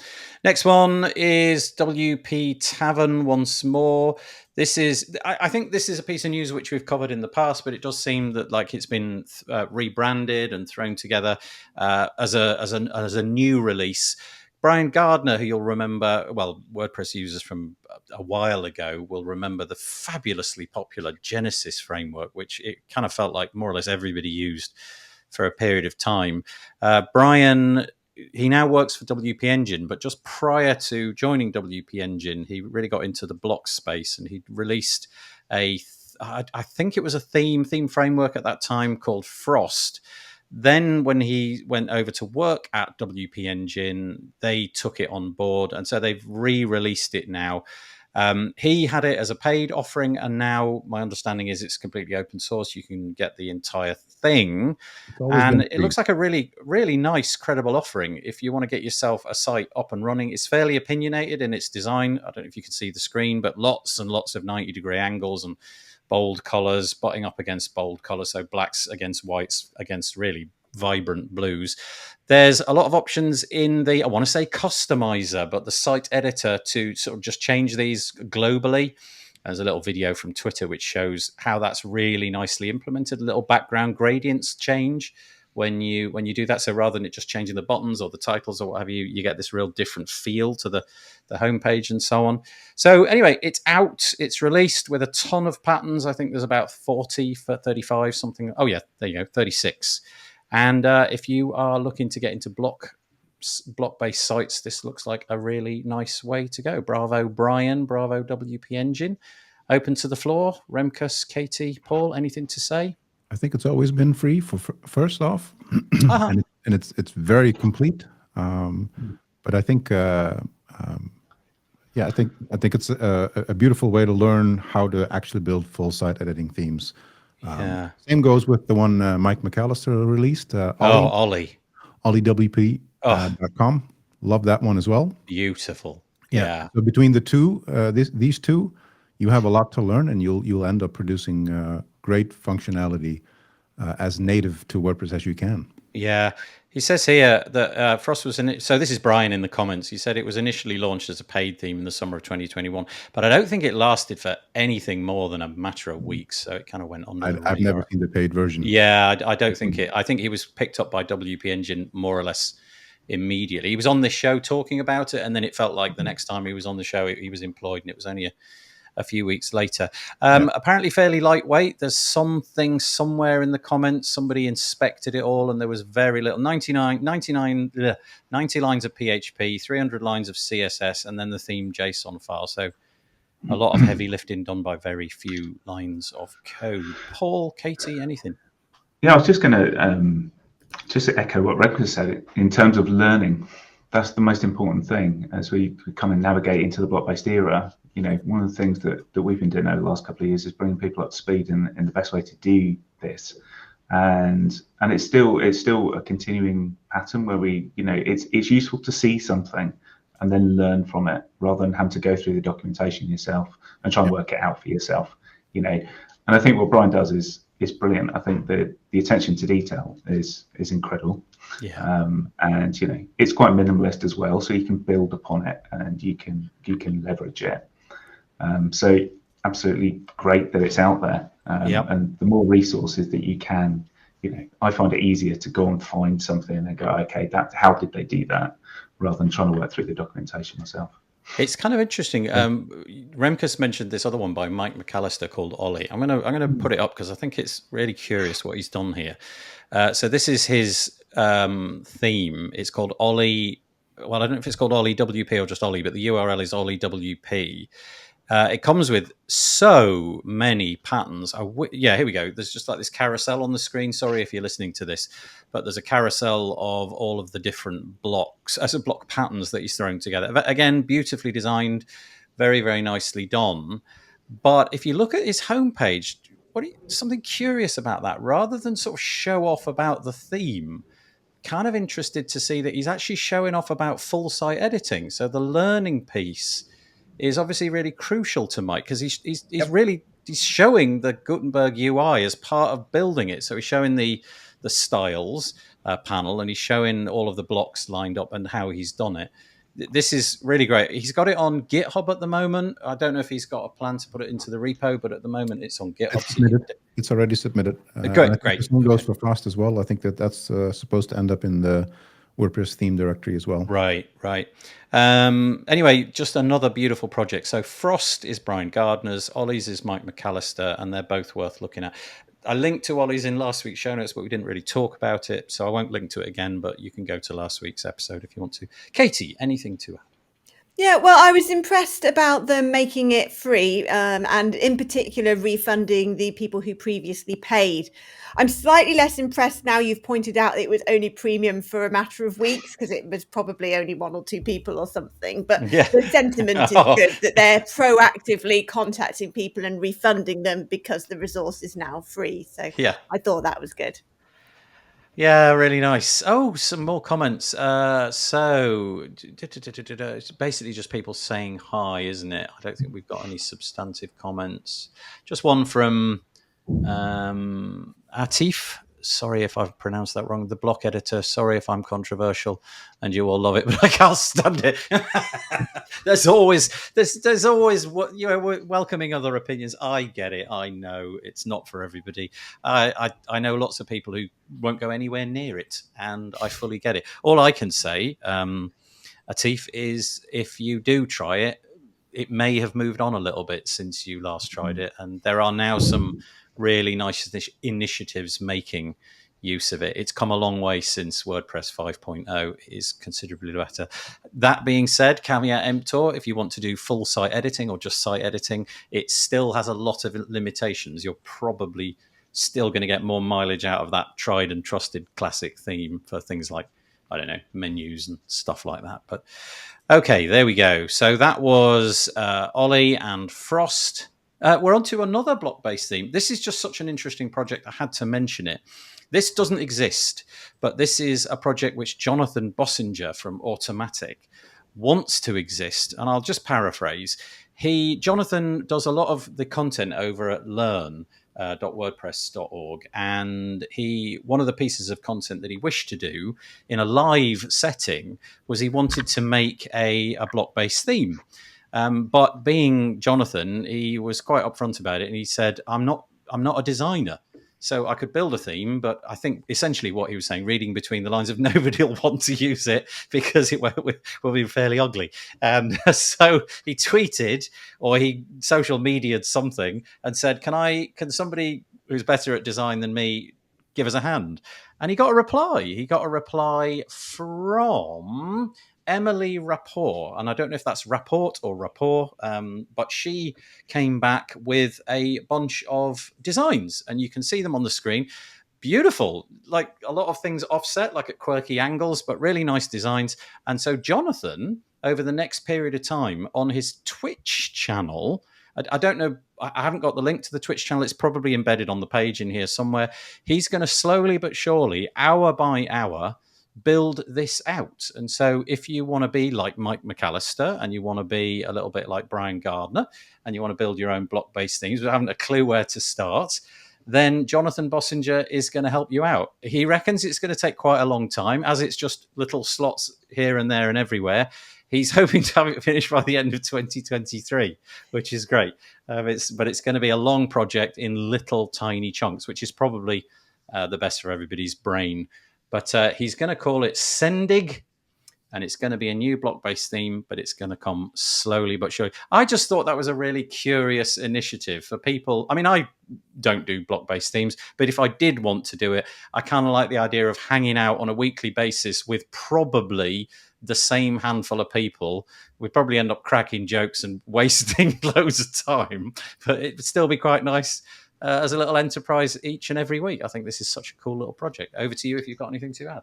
Next one is WP Tavern once more. I think this is a piece of news which we've covered in the past, but it does seem that like it's been rebranded and thrown together as a new release. Brian Gardner, who you'll remember, well, WordPress users from a while ago will remember the fabulously popular Genesis framework, which it kind of felt like more or less everybody used for a period of time. Brian, he now works for WP Engine, but just prior to joining WP Engine, he really got into the block space, and he released I think it was a theme framework at that time called Frost. Then when he went over to work at WP Engine, they took it on board, and so they've re-released it now. He had it as a paid offering, and now my understanding is it's completely open source. You can get the entire thing, and it looks like a really, really nice, credible offering. If you want to get yourself a site up and running, it's fairly opinionated in its design. I don't know if you can see the screen, but lots and lots of 90-degree angles and bold colors, butting up against bold colors, so blacks against whites against really vibrant blues. There's a lot of options in the, I want to say customizer, but the site editor to sort of just change these globally. There's a little video from Twitter which shows how that's really nicely implemented. A little background gradients change when you do that. So rather than it just changing the buttons or the titles or what have you, you get this real different feel to the homepage and so on. So anyway, it's out. It's released with a ton of patterns. I think there's about 40 for 35 something. Oh yeah, there you go, 36. And if you are looking to get into block-based sites, this looks like a really nice way to go. Bravo, Brian. Bravo, WP Engine. Open to the floor. Remkus, Katie, Paul, anything to say? I think it's always been free for first off, and it's very complete. But I think I think it's a beautiful way to learn how to actually build full site editing themes. Same goes with the one Mike McAllister released. Ollie WP.com. Love that one as well. Beautiful. Yeah. So between the two, these two, you have a lot to learn, and you'll end up producing great functionality as native to WordPress as you can. Yeah. He says here that Frost was so this is Brian in the comments. He said it was initially launched as a paid theme in the summer of 2021, but I don't think it lasted for anything more than a matter of weeks. So it kind of went on. I've never seen the paid version. Yeah, I don't think it. I think he was picked up by WP Engine more or less immediately. He was on this show talking about it, and then it felt like the next time he was on the show, he was employed, and it was only a few weeks later. Apparently fairly lightweight. There's something somewhere in the comments. Somebody inspected it all and there was very little, 90 lines of PHP, 300 lines of CSS, and then the theme JSON file. So a lot of heavy lifting done by very few lines of code. Paul, Katie, anything? Yeah, I was just going to just echo what Replica said in terms of learning. That's the most important thing as we kind of navigate into the block-based era. You know, one of the things that we've been doing over the last couple of years is bringing people up to speed in the best way to do this. And it's still a continuing pattern where we, you know, it's useful to see something and then learn from it rather than having to go through the documentation yourself and try and work it out for yourself. You know, and I think what Brian does is brilliant. I think the attention to detail is incredible. Yeah. And you know, it's quite minimalist as well, so you can build upon it and you can leverage it. So absolutely great that it's out there. And the more resources that you can, you know, I find it easier to go and find something and go, okay, how did they do that, rather than trying to work through the documentation myself. It's kind of interesting. Remkus mentioned this other one by Mike McAllister called Ollie. I'm gonna put it up because I think it's really curious what he's done here. So this is his theme. It's called Ollie. Well, I don't know if it's called Ollie WP or just Ollie, but the URL is Ollie WP. It comes with so many patterns. Yeah, here we go. There's just like this carousel on the screen. Sorry if you're listening to this, but there's a carousel of all of the different blocks, as a block patterns that he's throwing together. Again, beautifully designed, very, very nicely done. But if you look at his homepage, something curious about that, rather than sort of show off about the theme, kind of interested to see that he's actually showing off about full site editing. So the learning piece is obviously really crucial to Mike because he's showing the Gutenberg UI as part of building it. So he's showing the styles panel and he's showing all of the blocks lined up and how he's done it. This is really great. He's got it on GitHub at the moment. I don't know if he's got a plan to put it into the repo, but at the moment it's on GitHub. It's already submitted. Great. The same goes for Frost as well. I think that's supposed to end up in the WordPress theme directory as well. Right. Anyway, just another beautiful project. So Frost is Brian Gardner's, Ollie's is Mike McAllister, and they're both worth looking at. I linked to Ollie's in last week's show notes, but we didn't really talk about it, so I won't link to it again, but you can go to last week's episode if you want to. Katie, anything to add? Yeah, well, I was impressed about them making it free and in particular refunding the people who previously paid. I'm slightly less impressed now you've pointed out that it was only premium for a matter of weeks because it was probably only one or two people or something. But the sentiment is good that they're proactively contacting people and refunding them because the resource is now free. So I thought that was good. Yeah, really nice. Oh, some more comments. So it's basically just people saying hi, isn't it? I don't think we've got any substantive comments. Just one from Atif. Sorry if I've pronounced that wrong. The block editor. Sorry if I'm controversial, and you all love it, but I can't stand it. there's always welcoming other opinions. I get it. I know it's not for everybody. I know lots of people who won't go anywhere near it, and I fully get it. All I can say, Atif, is if you do try it, it may have moved on a little bit since you last tried it, and there are now some really nice initiatives making use of it. It's come a long way since WordPress 5.0 is considerably better. That being said, caveat emptor, if you want to do full site editing or just site editing, it still has a lot of limitations. You're probably still going to get more mileage out of that tried and trusted classic theme for things like, I don't know, menus and stuff like that. But okay, there we go. So that was Ollie and Frost. We're on to another block-based theme. This is just such an interesting project. I had to mention it. This doesn't exist, but this is a project which Jonathan Bossenger from Automatic wants to exist. And I'll just paraphrase. Jonathan does a lot of the content over at learn.wordpress.org. And one of the pieces of content that he wished to do in a live setting was he wanted to make a block-based theme. But being Jonathan, he was quite upfront about it, and he said, "I'm not a designer. So I could build a theme, but I think essentially what he was saying, reading between the lines, of nobody will want to use it because it will be fairly ugly. And so he tweeted, or he social media'd something and said, can somebody who's better at design than me give us a hand? And he got a reply. He got a reply from Emily Rapport, and I don't know if that's Rapport or Rapport, but she came back with a bunch of designs, and you can see them on the screen. Beautiful, like a lot of things offset, like at quirky angles, but really nice designs. And so Jonathan, over the next period of time on his Twitch channel, I don't know, I haven't got the link to the Twitch channel. It's probably embedded on the page in here somewhere. He's going to slowly but surely, hour by hour, build this out. And so if you want to be like Mike McAllister and you want to be a little bit like Brian Gardner and you want to build your own block-based things but haven't a clue where to start, then Jonathan Bossenger is going to help you out. He reckons it's going to take quite a long time, as it's just little slots here and there and everywhere. He's hoping to have it finished by the end of 2023, which is great. But it's going to be a long project in little tiny chunks, which is probably the best for everybody's brain. But he's going to call it Sendig, and it's going to be a new block-based theme, but it's going to come slowly but surely. I just thought that was a really curious initiative for people. I mean, I don't do block-based themes, but if I did want to do it, I kind of like the idea of hanging out on a weekly basis with probably the same handful of people. We'd probably end up cracking jokes and wasting loads of time, but it would still be quite nice as a little enterprise each and every week. I think this is such a cool little project. Over to you if you've got anything to add.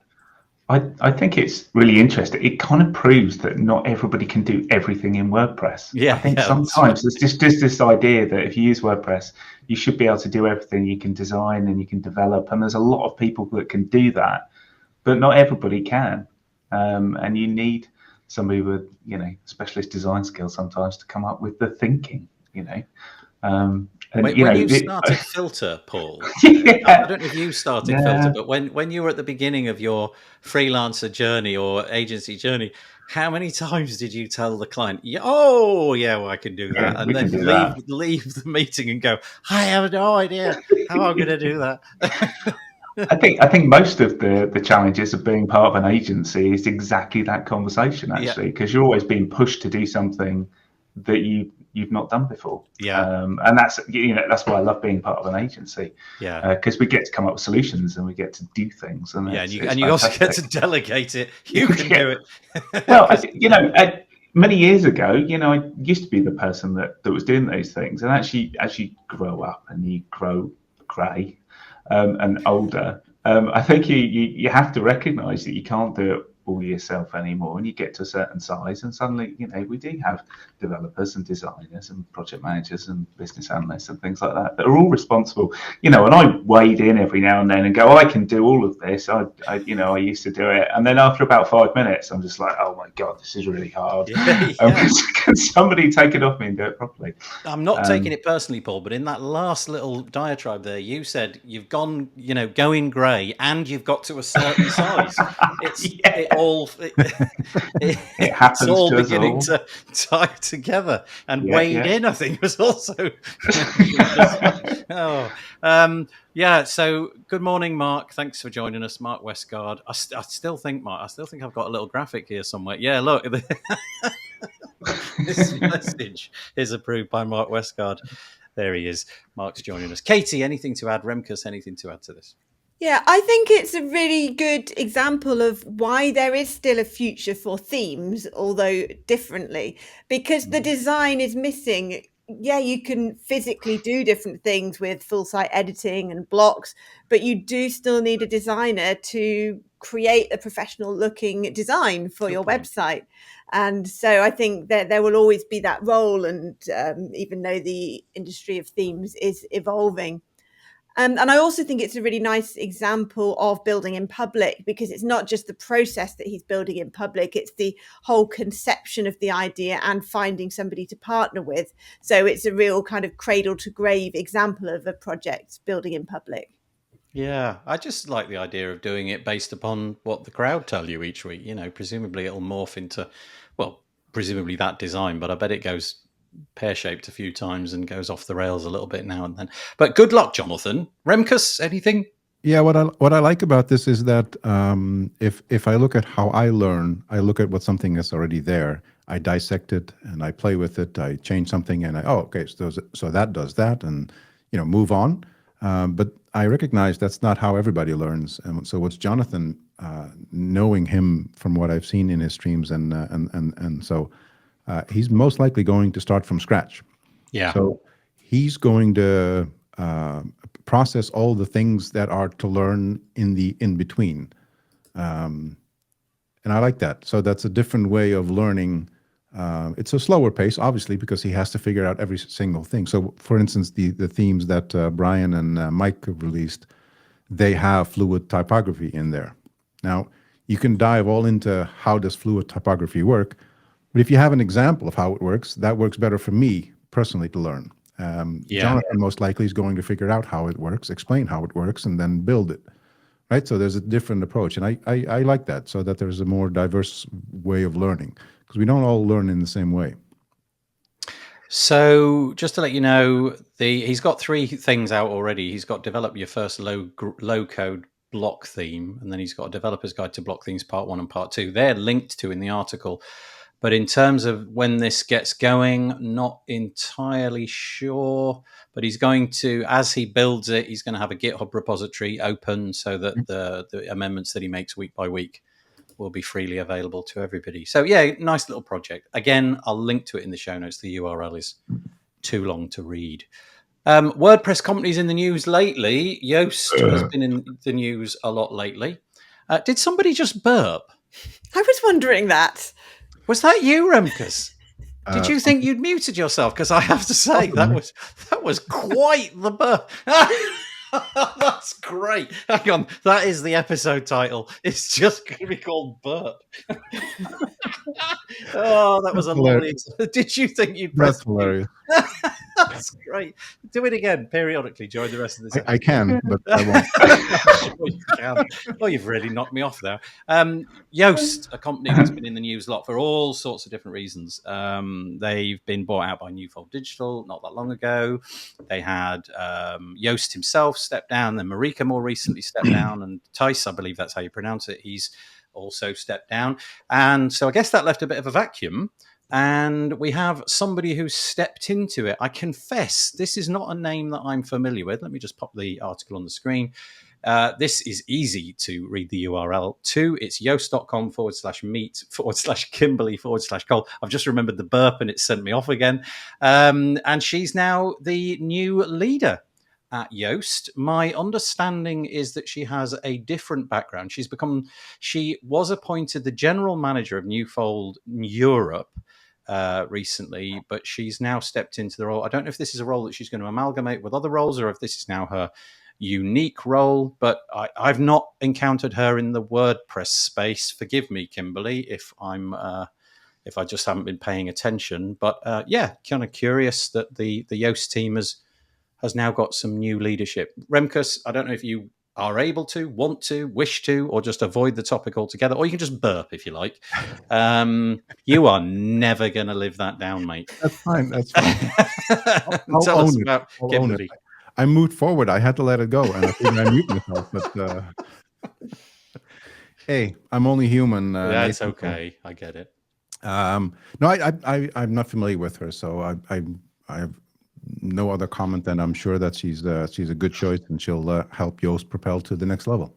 I think it's really interesting. It kind of proves that not everybody can do everything in WordPress. Yeah, I think sometimes there's just this idea that if you use WordPress, you should be able to do everything. You can design and you can develop, and there's a lot of people that can do that, but not everybody can. And you need somebody with, specialist design skills sometimes to come up with the thinking, And, when you started Filter, Paul, yeah. I don't know if you started Filter, but when you were at the beginning of your freelancer journey or agency journey, how many times did you tell the client, I can do that, and then leave the meeting and go, I have no idea how I'm going to do that? I think most of the challenges of being part of an agency is exactly that conversation, actually, because you're always being pushed to do something that you've not done before. And that's why I love being part of an agency. Because we get to come up with solutions and we get to do things. And you also get to delegate it. You can do it. Well, many years ago, I used to be the person that was doing those things. And actually, as you grow up and you grow grey and older, I think you have to recognise that you can't do it all yourself anymore, and you get to a certain size and suddenly we do have developers and designers and project managers and business analysts and things like that are all responsible, and I wade in every now and then and go, I can do all of this. I used to do it, and then after about 5 minutes I'm just like, oh my god, this is really hard. Can somebody take it off me and do it properly? I'm not taking it personally, Paul, but in that last little diatribe there, you said you've gone going grey and you've got to a certain size. It happens. It's all beginning to tie together, and wade in, I think, was also. So good morning, Mark. Thanks for joining us, Mark Westgard. I still think I've got a little graphic here somewhere. Yeah, look. This message is approved by Mark Westgard. There he is. Mark's joining us. Katie, anything to add? Remkus, anything to add to this? Yeah, I think it's a really good example of why there is still a future for themes, although differently, because the design is missing. Yeah, you can physically do different things with full site editing and blocks, but you do still need a designer to create a professional looking design for your website. And so I think that there will always be that role, and even though the industry of themes is evolving. And I also think it's a really nice example of building in public, because it's not just the process that he's building in public, it's the whole conception of the idea and finding somebody to partner with. So it's a real kind of cradle to grave example of a project building in public. Yeah, I just like the idea of doing it based upon what the crowd tell you each week. Presumably it'll morph into, presumably that design, but I bet it goes pear-shaped a few times and goes off the rails a little bit now and then. But good luck, Jonathan. Remkus, anything? Yeah, what I like about this is that if I look at how I learn, I look at what something is already there. I dissect it and I play with it. I change something and okay, so that does that, and move on. But I recognize that's not how everybody learns. And so what's Jonathan, knowing him from what I've seen in his streams, and so he's most likely going to start from scratch. Yeah. So he's going to process all the things that are to learn in the in between, and I like that. So that's a different way of learning. It's a slower pace, obviously, because he has to figure out every single thing. So, for instance, the themes that Brian and Mike have released, they have fluid typography in there. Now, you can dive all into how does fluid typography work, but if you have an example of how it works, that works better for me personally to learn. Jonathan most likely is going to figure out how it works, explain how it works, and then build it. Right. So there's a different approach. And I like that, so that there's a more diverse way of learning, because we don't all learn in the same way. So just to let you know, he's got 3 things out already. He's got develop your first low code block theme, and then he's got a developer's guide to block themes part 1 and part 2. They're linked to in the article. But in terms of when this gets going, not entirely sure. But he's going to, as he builds it, he's going to have a GitHub repository open so that the amendments that he makes week by week will be freely available to everybody. So yeah, nice little project. Again, I'll link to it in the show notes. The URL is too long to read. WordPress companies in the news lately. Yoast has been in the news a lot lately. Did somebody just burp? I was wondering that. Was that you, Remkus? Did you think you'd muted yourself? Because I have to say that was quite the burp. That's great. Hang on, that is the episode title. It's just going to be called Burp. Oh, that was a lovely. Did you think you'd press? That's hilarious. That's great. Do it again periodically during the rest of this episode. I can, but I won't. Sure you can. Well, you've really knocked me off there. Yoast, a company that's been in the news a lot for all sorts of different reasons. They've been bought out by Newfold Digital not that long ago. They had Yoast himself step down, then Marika more recently stepped down, and Tice, I believe that's how you pronounce it, he's also stepped down. And so I guess that left a bit of a vacuum. And we have somebody who's stepped into it. I confess, this is not a name that I'm familiar with. Let me just pop the article on the screen. This is easy to read the URL to. It's yoast.com/meet/Kimberly/Cole. I've just remembered the burp and it sent me off again. And she's now the new leader at Yoast. My understanding is that she has a different background. She was appointed the general manager of Newfold Europe recently, but she's now stepped into the role. I don't know if this is a role that she's going to amalgamate with other roles or if this is now her unique role, but I've not encountered her in the WordPress space. Forgive me, Kimberly, if I just haven't been paying attention. But yeah, kind of curious that the Yoast team has now got some new leadership. Remkus, I don't know if you are able to, want to, wish to, or just avoid the topic altogether, or you can just burp if you like. You are never going to live that down, mate. That's fine. That's fine. Tell us about Kimberly. I moved forward. I had to let it go, and I think I mute myself. But hey, I'm only human. Yeah, it's okay. I get it. No, I'm not familiar with her, so I have no other comment than I'm sure that she's a good choice, and she'll help Yoast propel to the next level.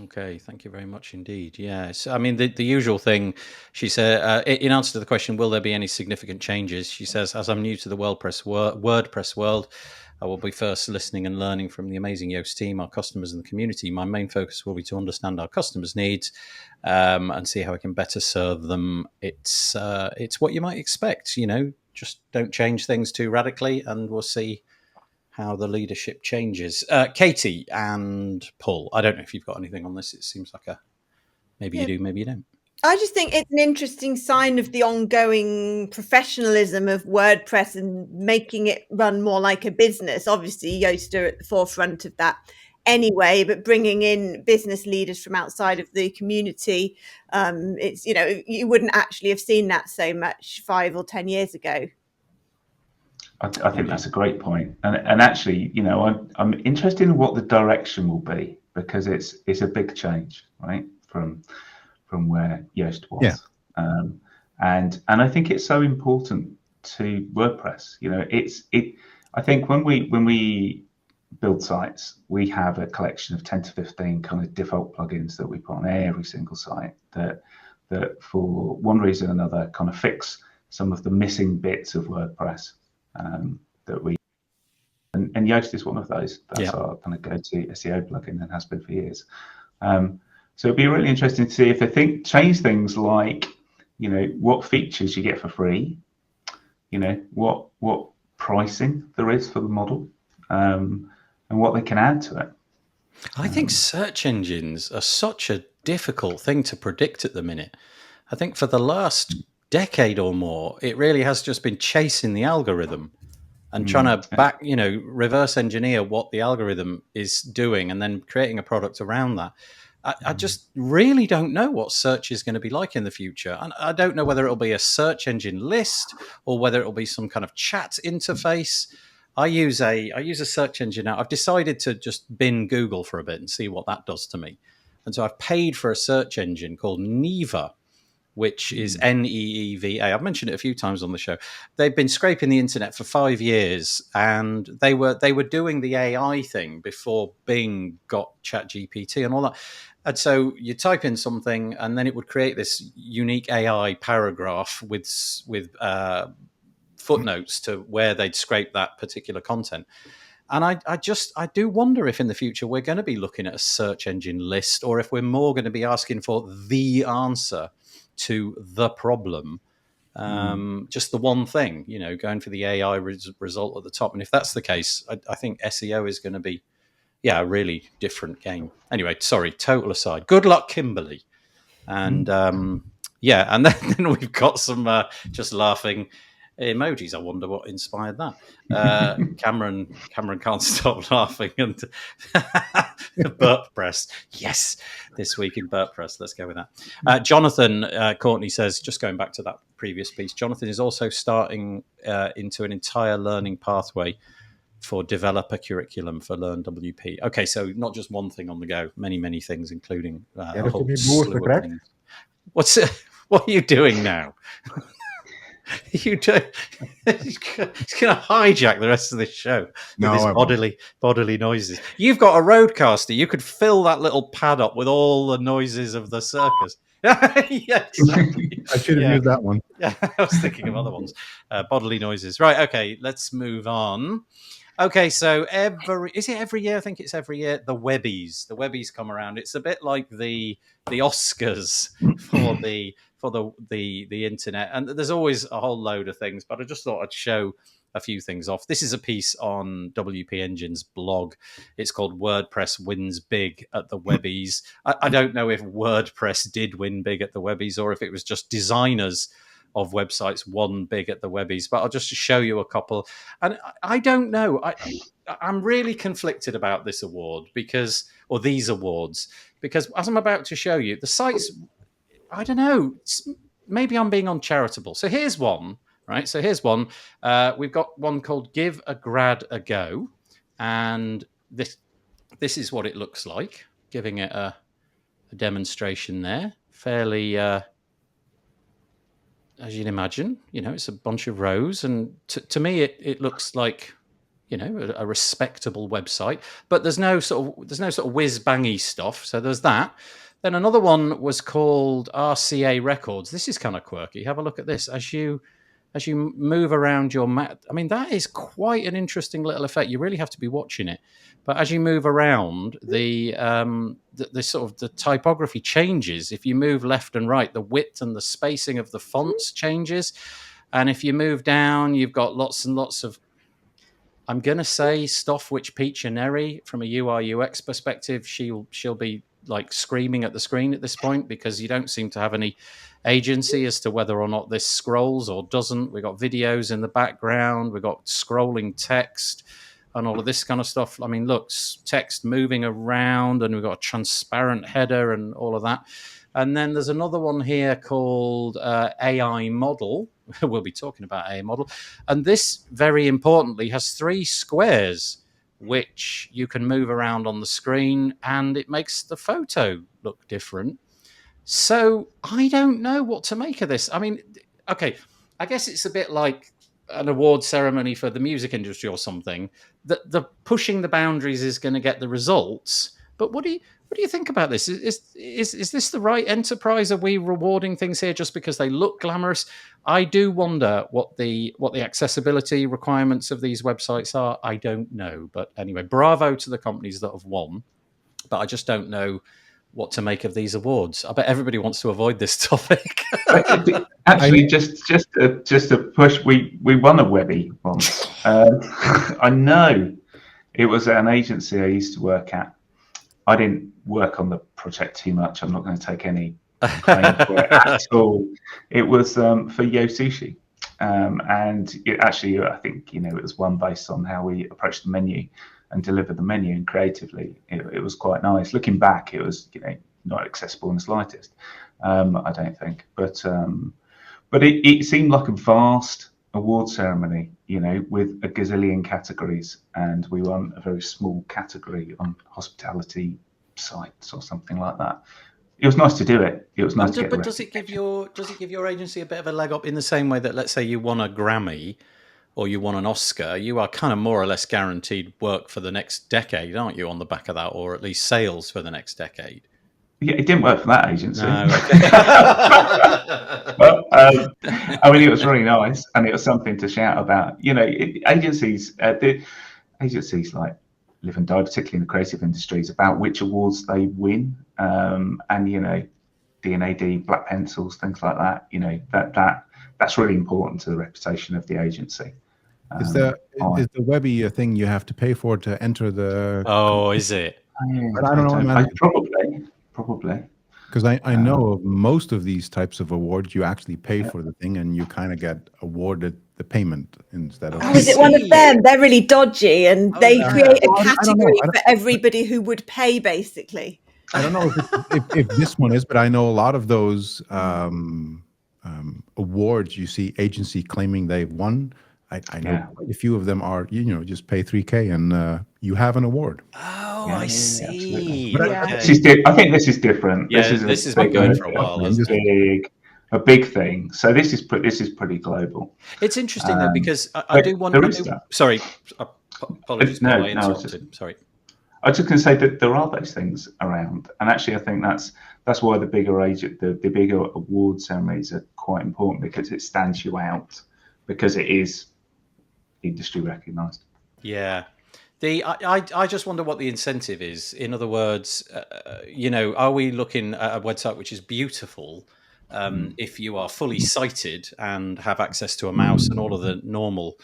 Okay, thank you very much indeed. Yes, I mean the usual thing. She said in answer to the question, will there be any significant changes? She says, as I'm new to the WordPress world, I will be first listening and learning from the amazing Yoast team, our customers, and the community. My main focus will be to understand our customers' needs and see how I can better serve them. It's what you might expect, just don't change things too radically, and we'll see how the leadership changes. Katie and Paul, I don't know if you've got anything on this. It seems like maybe you do, maybe you don't. I just think it's an interesting sign of the ongoing professionalism of WordPress and making it run more like a business. Obviously, Yoast are at the forefront of that anyway, but bringing in business leaders from outside of the community, it's you wouldn't actually have seen that so much 5 or 10 years ago. I think that's a great point. And actually, I'm interested in what the direction will be, because it's a big change, right, from where Yoast was. Yeah. And I think it's so important to WordPress. I think when we build sites, we have a collection of 10 to 15 kind of default plugins that we put on every single site that for one reason or another kind of fix some of the missing bits of WordPress that we, and Yoast is one of those. That's our kind of go-to SEO plugin and has been for years. So it'd be really interesting to see if they change things like, what features you get for free, what pricing there is for the model, and what they can add to it. I think search engines are such a difficult thing to predict at the minute. I think for the last decade or more, it really has just been chasing the algorithm and trying to reverse engineer what the algorithm is doing and then creating a product around that. I just really don't know what search is going to be like in the future. And I don't know whether it'll be a search engine list or whether it'll be some kind of chat interface. I use a search engine now. I've decided to just bin Google for a bit and see what that does to me. And so I've paid for a search engine called Neeva, which is Neeva. I've mentioned it a few times on the show. They've been scraping the internet for 5 years, and they were doing the AI thing before Bing got ChatGPT and all that. And so you type in something, and then it would create this unique AI paragraph with footnotes to where they'd scrape that particular content. And I do wonder if in the future we're going to be looking at a search engine list, or if we're more going to be asking for the answer to the problem, just the one thing, going for the AI result at the top. And if that's the case, I think SEO is going to be, a really different game. Anyway, sorry, total aside. Good luck, Kimberly. And and then we've got some just laughing emojis. I wonder what inspired that. Cameron can't stop laughing. And WordPress, yes, this week in WordPress. Let's go with that. Jonathan Courtney says, just going back to that previous piece, Jonathan is also starting into an entire learning pathway for developer curriculum for Learn WP. Okay, so not just one thing on the go, many things, including a whole slew of things. What are you doing now? He's going to hijack the rest of this show with his bodily noises. You've got a roadcaster. You could fill that little pad up with all the noises of the circus. Yeah, exactly. I should have used that one. Yeah, I was thinking of other ones. Bodily noises. Right, okay, let's move on. Okay, so every year? I think it's every year. The Webbies come around. It's a bit like the Oscars for the internet, and there's always a whole load of things. But I just thought I'd show a few things off. This is a piece on WP Engine's blog. It's called WordPress Wins Big at the Webbies. I don't know if WordPress did win big at the Webbies or if it was just designers of websites won big at the Webbies, but I'll just show you a couple. And I don't know. I'm really conflicted about this award or these awards, because as I'm about to show you, the sites, I don't know, maybe I'm being uncharitable. So here's one, right? So here's one. We've got one called GiveAGradAGo, and this is what it looks like, giving it a demonstration there. Fairly... as you'd imagine, it's a bunch of rows, and to me, it looks like, a respectable website. But there's no sort of whiz bangy stuff. So there's that. Then another one was called RCA Records. This is kind of quirky. Have a look at this as you move around your map. I mean, that is quite an interesting little effect. You really have to be watching it. But as you move around, the sort of the typography changes. If you move left and right, the width and the spacing of the fonts changes. And if you move down, you've got lots and lots of, I'm going to say, stuff which Peach and Neri, from a UI UX perspective, she'll be like screaming at the screen at this point, because you don't seem to have any agency as to whether or not this scrolls or doesn't. We've got videos in the background. We've got scrolling text and all of this kind of stuff. I mean, look, text moving around, and we've got a transparent header and all of that. And then there's another one here called AI Model. We'll be talking about AI Model. And this, very importantly, has 3 squares, which you can move around on the screen, and it makes the photo look different. So I don't know what to make of this. I mean, okay, I guess it's a bit like an award ceremony for the music industry or something. The pushing the boundaries is going to get the results. But what do you think about this? Is this the right enterprise? Are we rewarding things here just because they look glamorous? I do wonder what the accessibility requirements of these websites are. I don't know, but anyway, bravo to the companies that have won. But I just don't know what to make of these awards. I bet everybody wants to avoid this topic. Actually, just to push, we won a Webby once. I know it was an agency I used to work at. I didn't work on the project too much. I'm not going to take any claim for it at all. It was for Yoast Sushi. And it actually, I think, it was one based on how we approached the menu and delivered the menu, and creatively, it was quite nice. Looking back, it was, not accessible in the slightest, I don't think. But it seemed like a vast award ceremony, with a gazillion categories, and we won a very small category on hospitality sites or something like that. It was nice to do it. It was nice to get. But does it give your agency a bit of a leg up in the same way that, let's say, you won a Grammy or you won an Oscar, you are kind of more or less guaranteed work for the next decade, aren't you, on the back of that, or at least sales for the next decade? Yeah, it didn't work for that agency. No, okay. But, I mean, it was really nice, and it was something to shout about. Agencies like live and die, particularly in the creative industries, about which awards they win, and D&AD, black pencils, things like that. That's really important to the reputation of the agency. Is the Webby a thing you have to pay for to enter the? Oh, is it? I don't know. Probably. Because I know of most of these types of awards, you actually pay for the thing, and you kind of get awarded the payment instead of. Oh, is it one of them? They're really dodgy, and they create a category for everybody who would pay, basically. I don't know if this one is, but I know a lot of those awards you see agency claiming they've won. I know quite a few of them are, just pay $3,000 and you have an award. Oh, I see. I think this is different. Yeah, this has been going for a while. It's a big thing. So this is pretty global. It's interesting though, because I do wonder. Sorry, apologies. Sorry. I was just going to say that there are those things around, and actually, I think that's why the bigger award ceremonies are quite important, because it stands you out, because it is industry recognised. Yeah. I just wonder what the incentive is. In other words, are we looking at a website which is beautiful if you are fully sighted and have access to a mouse and all of the normal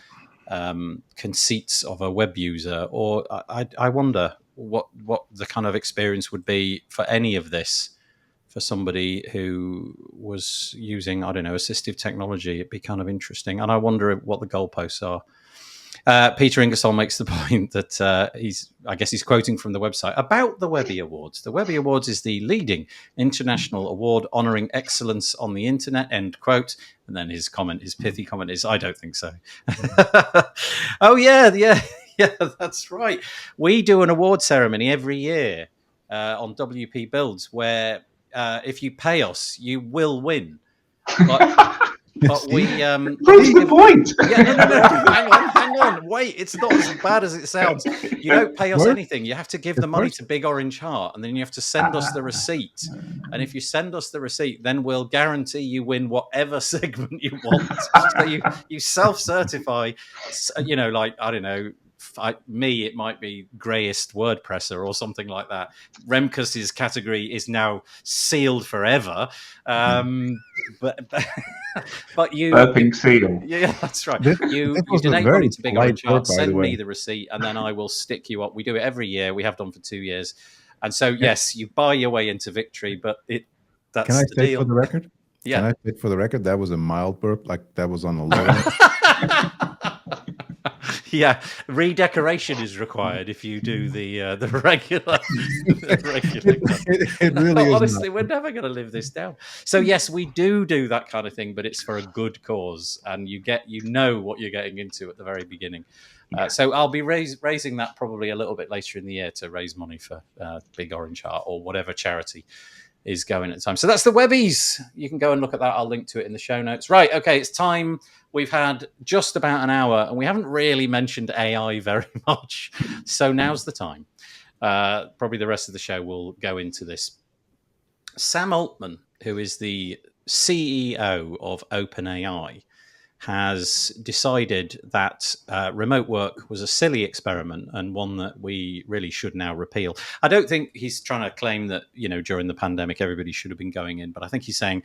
conceits of a web user? Or I wonder what the kind of experience would be for any of this for somebody who was using, I don't know, assistive technology. It'd be kind of interesting. And I wonder what the goalposts are. Peter Ingersoll makes the point that he's quoting from the website about the Webby Awards. The Webby Awards is the leading international award honouring excellence on the internet, end quote. And then his pithy comment is, I don't think so. Oh, yeah, that's right. We do an award ceremony every year on WP Builds where if you pay us, you will win. But we proves the point. Yeah, hang on. Wait, it's not as bad as it sounds. You don't pay us anything. You have to give the money to Big Orange Heart, and then you have to send us the receipt. And if you send us the receipt, then we'll guarantee you win whatever segment you want. So you self-certify. Like, I don't know. It might be greyest WordPresser or something like that. Remkus's category is now sealed forever. But you burping seal. Yeah, that's right. You donate money to Big Orange Heart, send me the receipt, and then I will stick you up. We do it every year. We have done for 2 years. And so, yes, you buy your way into victory, but that's Can I the say deal. For the record? Yeah. Can I say for the record, that was a mild burp, like that was on the low end. Yeah, redecoration is required if you do the regular. The regular It really is not. Honestly, we're never going to live this down. So yes, we do that kind of thing, but it's for a good cause, and you know what you're getting into at the very beginning. So I'll be raising that probably a little bit later in the year to raise money for Big Orange Heart or whatever charity is going at the time. So that's the Webbies. You can go and look at that. I'll link to it in the show notes. Right, okay, it's time. We've had just about an hour, and we haven't really mentioned AI very much. So now's the time. Probably the rest of the show will go into this. Sam Altman, who is the CEO of OpenAI, has decided that remote work was a silly experiment and one that we really should now repeal. I don't think he's trying to claim that, during the pandemic, everybody should have been going in, but I think he's saying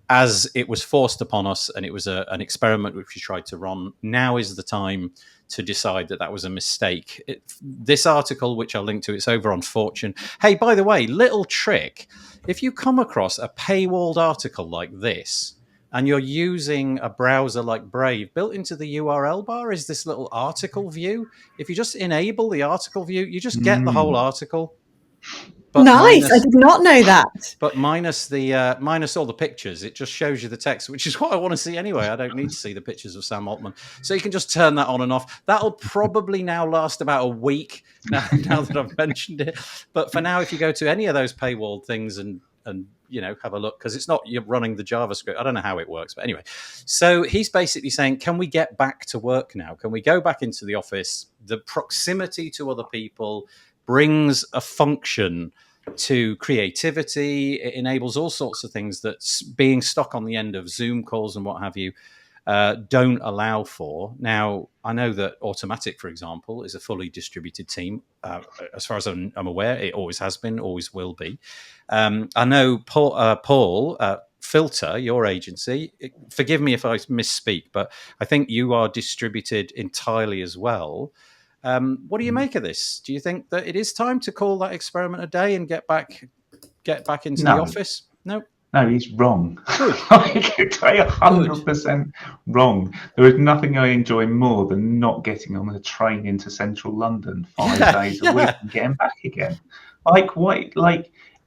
as it was forced upon us and it was an experiment which we tried to run, now is the time to decide that was a mistake. This article, which I'll link to, it's over on Fortune. Hey, by the way, little trick. If you come across a paywalled article like this, and you're using a browser like Brave, built into the URL bar is this little article view. If you just enable the article view, you just get the whole article. But nice, I did not know that. But minus all the pictures, it just shows you the text, which is what I want to see anyway. I don't need to see the pictures of Sam Altman. So you can just turn that on and off. That'll probably now last about a week now that I've mentioned it. But for now, if you go to any of those paywalled things and have a look, because it's not you're running the JavaScript. I don't know how it works, but anyway. So he's basically saying, can we get back to work now? Can we go back into the office? The proximity to other people brings a function to creativity. It enables all sorts of things that being stuck on the end of Zoom calls and what have you don't allow for. Now, I know that Automatic, for example, is a fully distributed team. As far as I'm aware, it always has been, always will be. I know Paul Filter, your agency, forgive me if I misspeak, but I think you are distributed entirely as well. What do you make of this? Do you think that it is time to call that experiment a day and get back into the office? No, he's wrong. Like, 100% wrong. There is nothing I enjoy more than not getting on the train into central London 5 days a week and getting back again.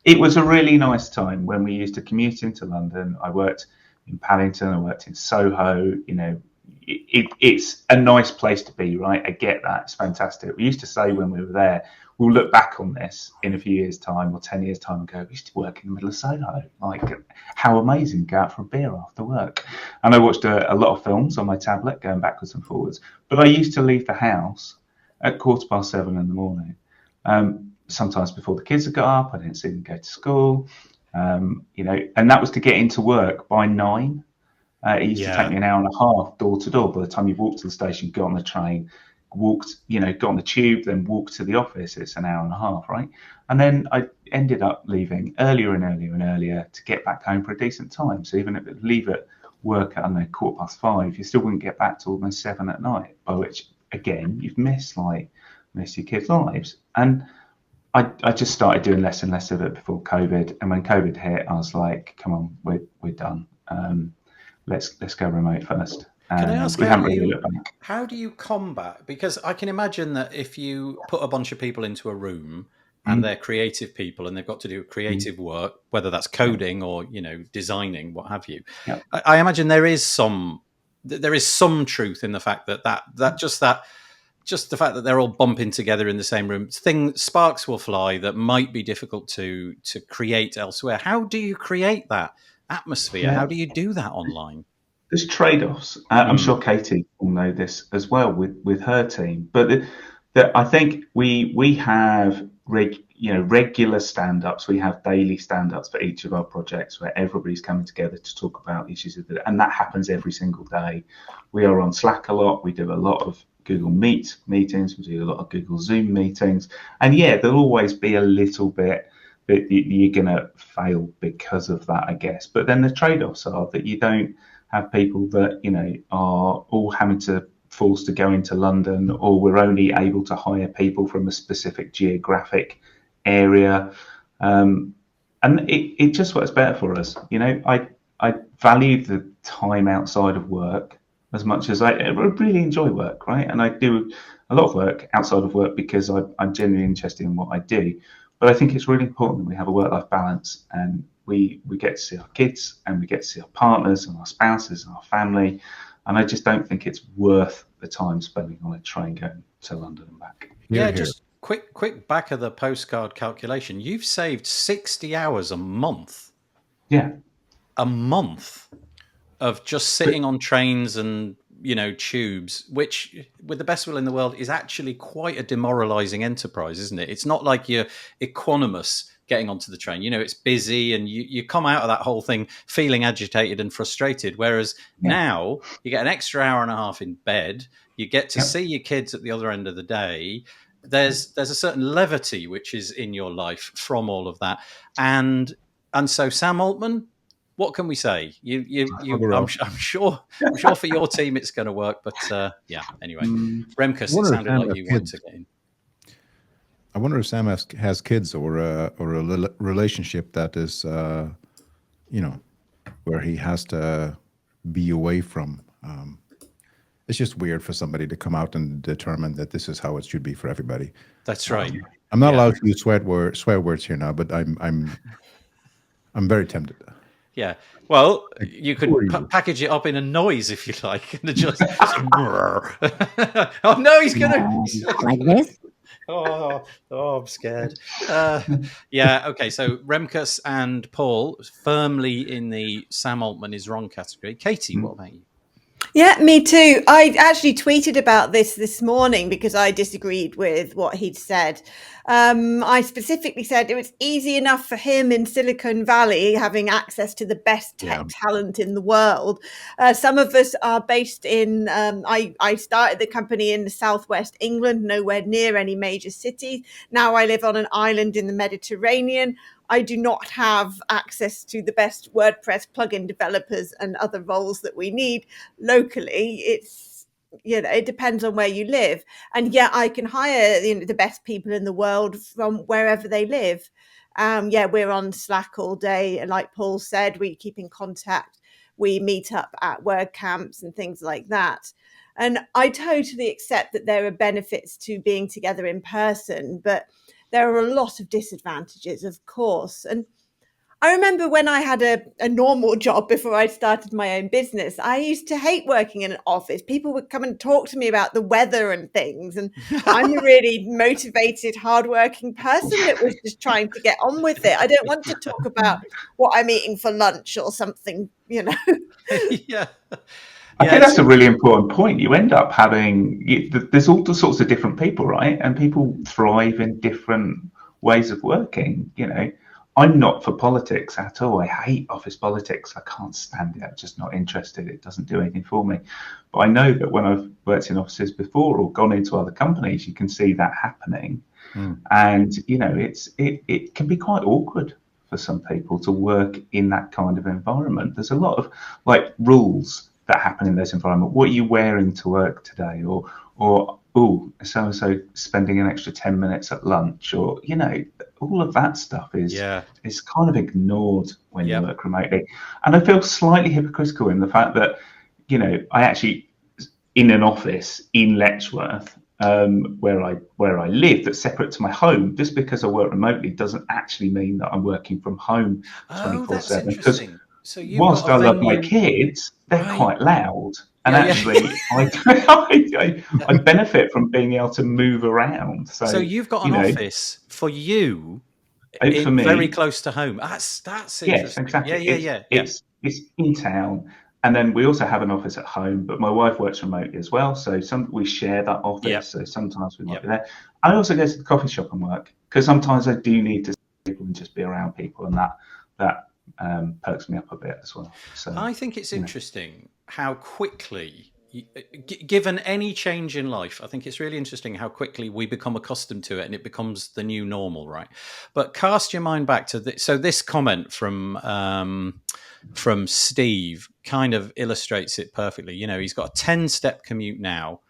It was a really nice time when we used to commute into London. I worked in Paddington, I worked in Soho. It's a nice place to be, right? I get that. It's fantastic. We used to say when we were there, we'll look back on this in a few years' time or 10 years' time and go, we used to work in the middle of Soho. Like, how amazing, go out for a beer after work. And I watched a lot of films on my tablet going backwards and forwards. But I used to leave the house at 7:15 in the morning. Sometimes before the kids had got up, I didn't see them go to school. And that was to get into work by 9. It used to take me an hour and a half door to door. By the time you walked to the station, got on the train, got on the tube, then walked to the office, it's an hour and a half, right? And then I ended up leaving earlier and earlier and earlier to get back home for a decent time. So even if it leave at work at, 5:15, you still wouldn't get back to almost 7 at night, by which, again, you've missed your kids' lives. And I just started doing less and less of it before COVID. And when COVID hit, I was like, come on, we're done. Let's go remote first. Can I ask how do you combat? Because I can imagine that if you put a bunch of people into a room and they're creative people and they've got to do creative work, whether that's coding or designing, what have you, I imagine there is some truth in the fact that just the fact that they're all bumping together in the same room, sparks will fly that might be difficult to create elsewhere. How do you create that atmosphere? How do you do that online? There's trade-offs. I'm sure Katie will know this as well with her team. But I think we have regular stand-ups. We have daily stand-ups for each of our projects where everybody's coming together to talk about issues, and that happens every single day. We are on Slack a lot. We do a lot of Google Meet meetings. We do a lot of Google Zoom meetings. And there'll always be a little bit that you're going to fail because of that, I guess. But then the trade-offs are that you don't have people that, are all having to forced to go into London, or we're only able to hire people from a specific geographic area. And it just works better for us. I value the time outside of work as much as I really enjoy work, right? And I do a lot of work outside of work because I'm genuinely interested in what I do. But I think it's really important that we have a work-life balance, and we get to see our kids, and we get to see our partners and our spouses and our family. And I just don't think it's worth the time spending on a train going to London and back. Yeah, just quick back of the postcard calculation. You've saved 60 hours a month. Yeah. A month of just sitting on trains and, tubes, which, with the best will in the world, is actually quite a demoralizing enterprise, isn't it? It's not like you're equanimous getting onto the train. It's busy, and you come out of that whole thing feeling agitated and frustrated. Whereas now you get an extra hour and a half in bed. You get to see your kids at the other end of the day. There's a certain levity which is in your life from all of that. And so, Sam Altman, what can we say? I'm sure for your team it's going to work, but anyway, Remkus, it sounded like you wanted to get in. I wonder if Sam has kids or a relationship that is, where he has to be away from. It's just weird for somebody to come out and determine that this is how it should be for everybody. That's right. I'm not allowed to use swear words here now, but I'm very tempted. Yeah. Well, you could package it up in a noise if you like, and just. Oh no, he's gonna like this. Oh, I'm scared. Okay. So Remkus and Paul firmly in the Sam Altman is wrong category. Katie, what about you? Yeah, me too. I actually tweeted about this morning because I disagreed with what he'd said. I specifically said it was easy enough for him in Silicon Valley, having access to the best tech talent in the world. Some of us are based in, I started the company in the southwest England, nowhere near any major cities. Now I live on an island in the Mediterranean. I do not have access to the best WordPress plugin developers and other roles that we need locally. It's, it depends on where you live. And I can hire the best people in the world from wherever they live. We're on Slack all day. And like Paul said, we keep in contact. We meet up at WordCamps and things like that. And I totally accept that there are benefits to being together in person, but there are a lot of disadvantages, of course. And I remember when I had a normal job before I started my own business, I used to hate working in an office. People would come and talk to me about the weather and things. And I'm a really motivated, hardworking person that was just trying to get on with it. I don't want to talk about what I'm eating for lunch or something, Yeah. I think that's a really important point. You end up having, there's all sorts of different people, right? And people thrive in different ways of working. I'm not for politics at all. I hate office politics. I can't stand it. I'm just not interested. It doesn't do anything for me. But I know that when I've worked in offices before or gone into other companies, you can see that happening. And, it can be quite awkward for some people to work in that kind of environment. There's a lot of rules that happen in those environments. What are you wearing to work today? Or so-and-so spending an extra 10 minutes at lunch, or, all of that stuff is kind of ignored when you work remotely. And I feel slightly hypocritical in the fact that, I actually, in an office in Letchworth, where I live, that's separate to my home, just because I work remotely doesn't actually mean that I'm working from home 24/7. Because whilst I love my kids, they're quite loud. And actually, I benefit from being able to move around. So you've got an office for you, for me, very close to home. That's interesting. Yes, exactly. It's in town. And then we also have an office at home, but my wife works remotely as well. So we share that office. So sometimes we might be there. I also go to the coffee shop and work, because sometimes I do need to see people and just be around people, and that perks me up a bit as well. So I think it's interesting how quickly, given any change in life, I think it's really interesting how quickly we become accustomed to it and it becomes the new normal, right? But cast your mind back to this comment from Steve kind of illustrates it perfectly. He's got a 10-step commute now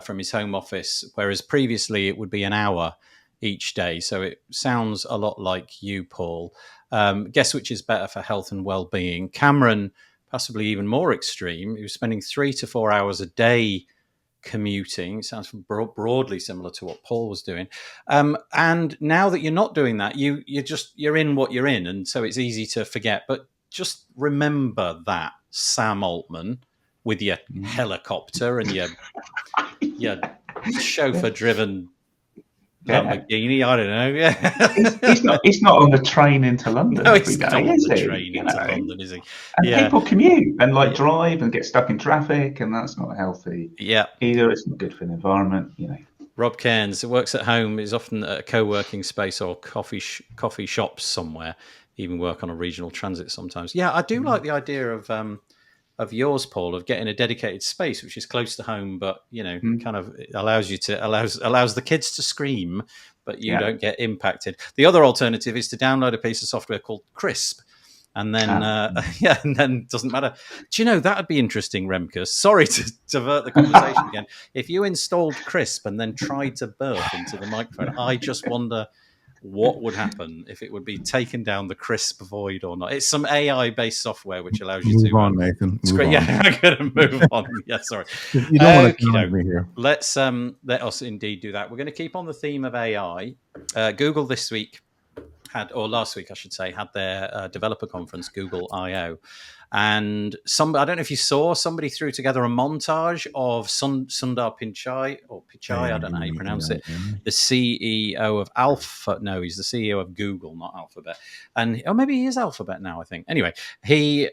from his home office, whereas previously it would be an hour each day. So it sounds a lot like you, Paul. Guess which is better for health and well-being? Cameron possibly even more extreme. He was spending 3 to 4 hours a day commuting. It sounds broadly similar to what Paul was doing. And now that you're not doing that, you're in what you're in, and so it's easy to forget. But just remember that, Sam Altman, with your helicopter and your chauffeur-driven Lamborghini. I don't know. Yeah, he's not on the train into London no, every he's day, not on is the he? train into London, is he? And people commute and drive and get stuck in traffic, and that's not healthy. Yeah, either. It's not good for the environment, Rob Cairns works at home, is often at a co-working space or coffee shops somewhere, even work on a regional transit sometimes. Yeah, I do like the idea of yours, Paul, of getting a dedicated space which is close to home, but kind of allows the kids to scream, but you don't get impacted. The other alternative is to download a piece of software called Crisp. And then, and then it doesn't matter. Do you know, that would be interesting, Remke? Sorry to divert the conversation again. If you installed Crisp and then tried to burp into the microphone, I just wonder what would happen, if it would be taken down the Crisp void or not. It's some AI-based software which allows you to... Move on, Nathan. Move on. Yeah, I'm going to move on. Yeah, sorry. You don't want to challenge me here. Let us indeed do that. We're going to keep on the theme of AI. Google this week last week, I should say, had their developer conference, Google I/O. And I don't know if you saw, somebody threw together a montage of Sundar Pichai, I don't know how you pronounce it, the CEO of he's the CEO of Google, not Alphabet. Or maybe he is Alphabet now, I think. Anyway, they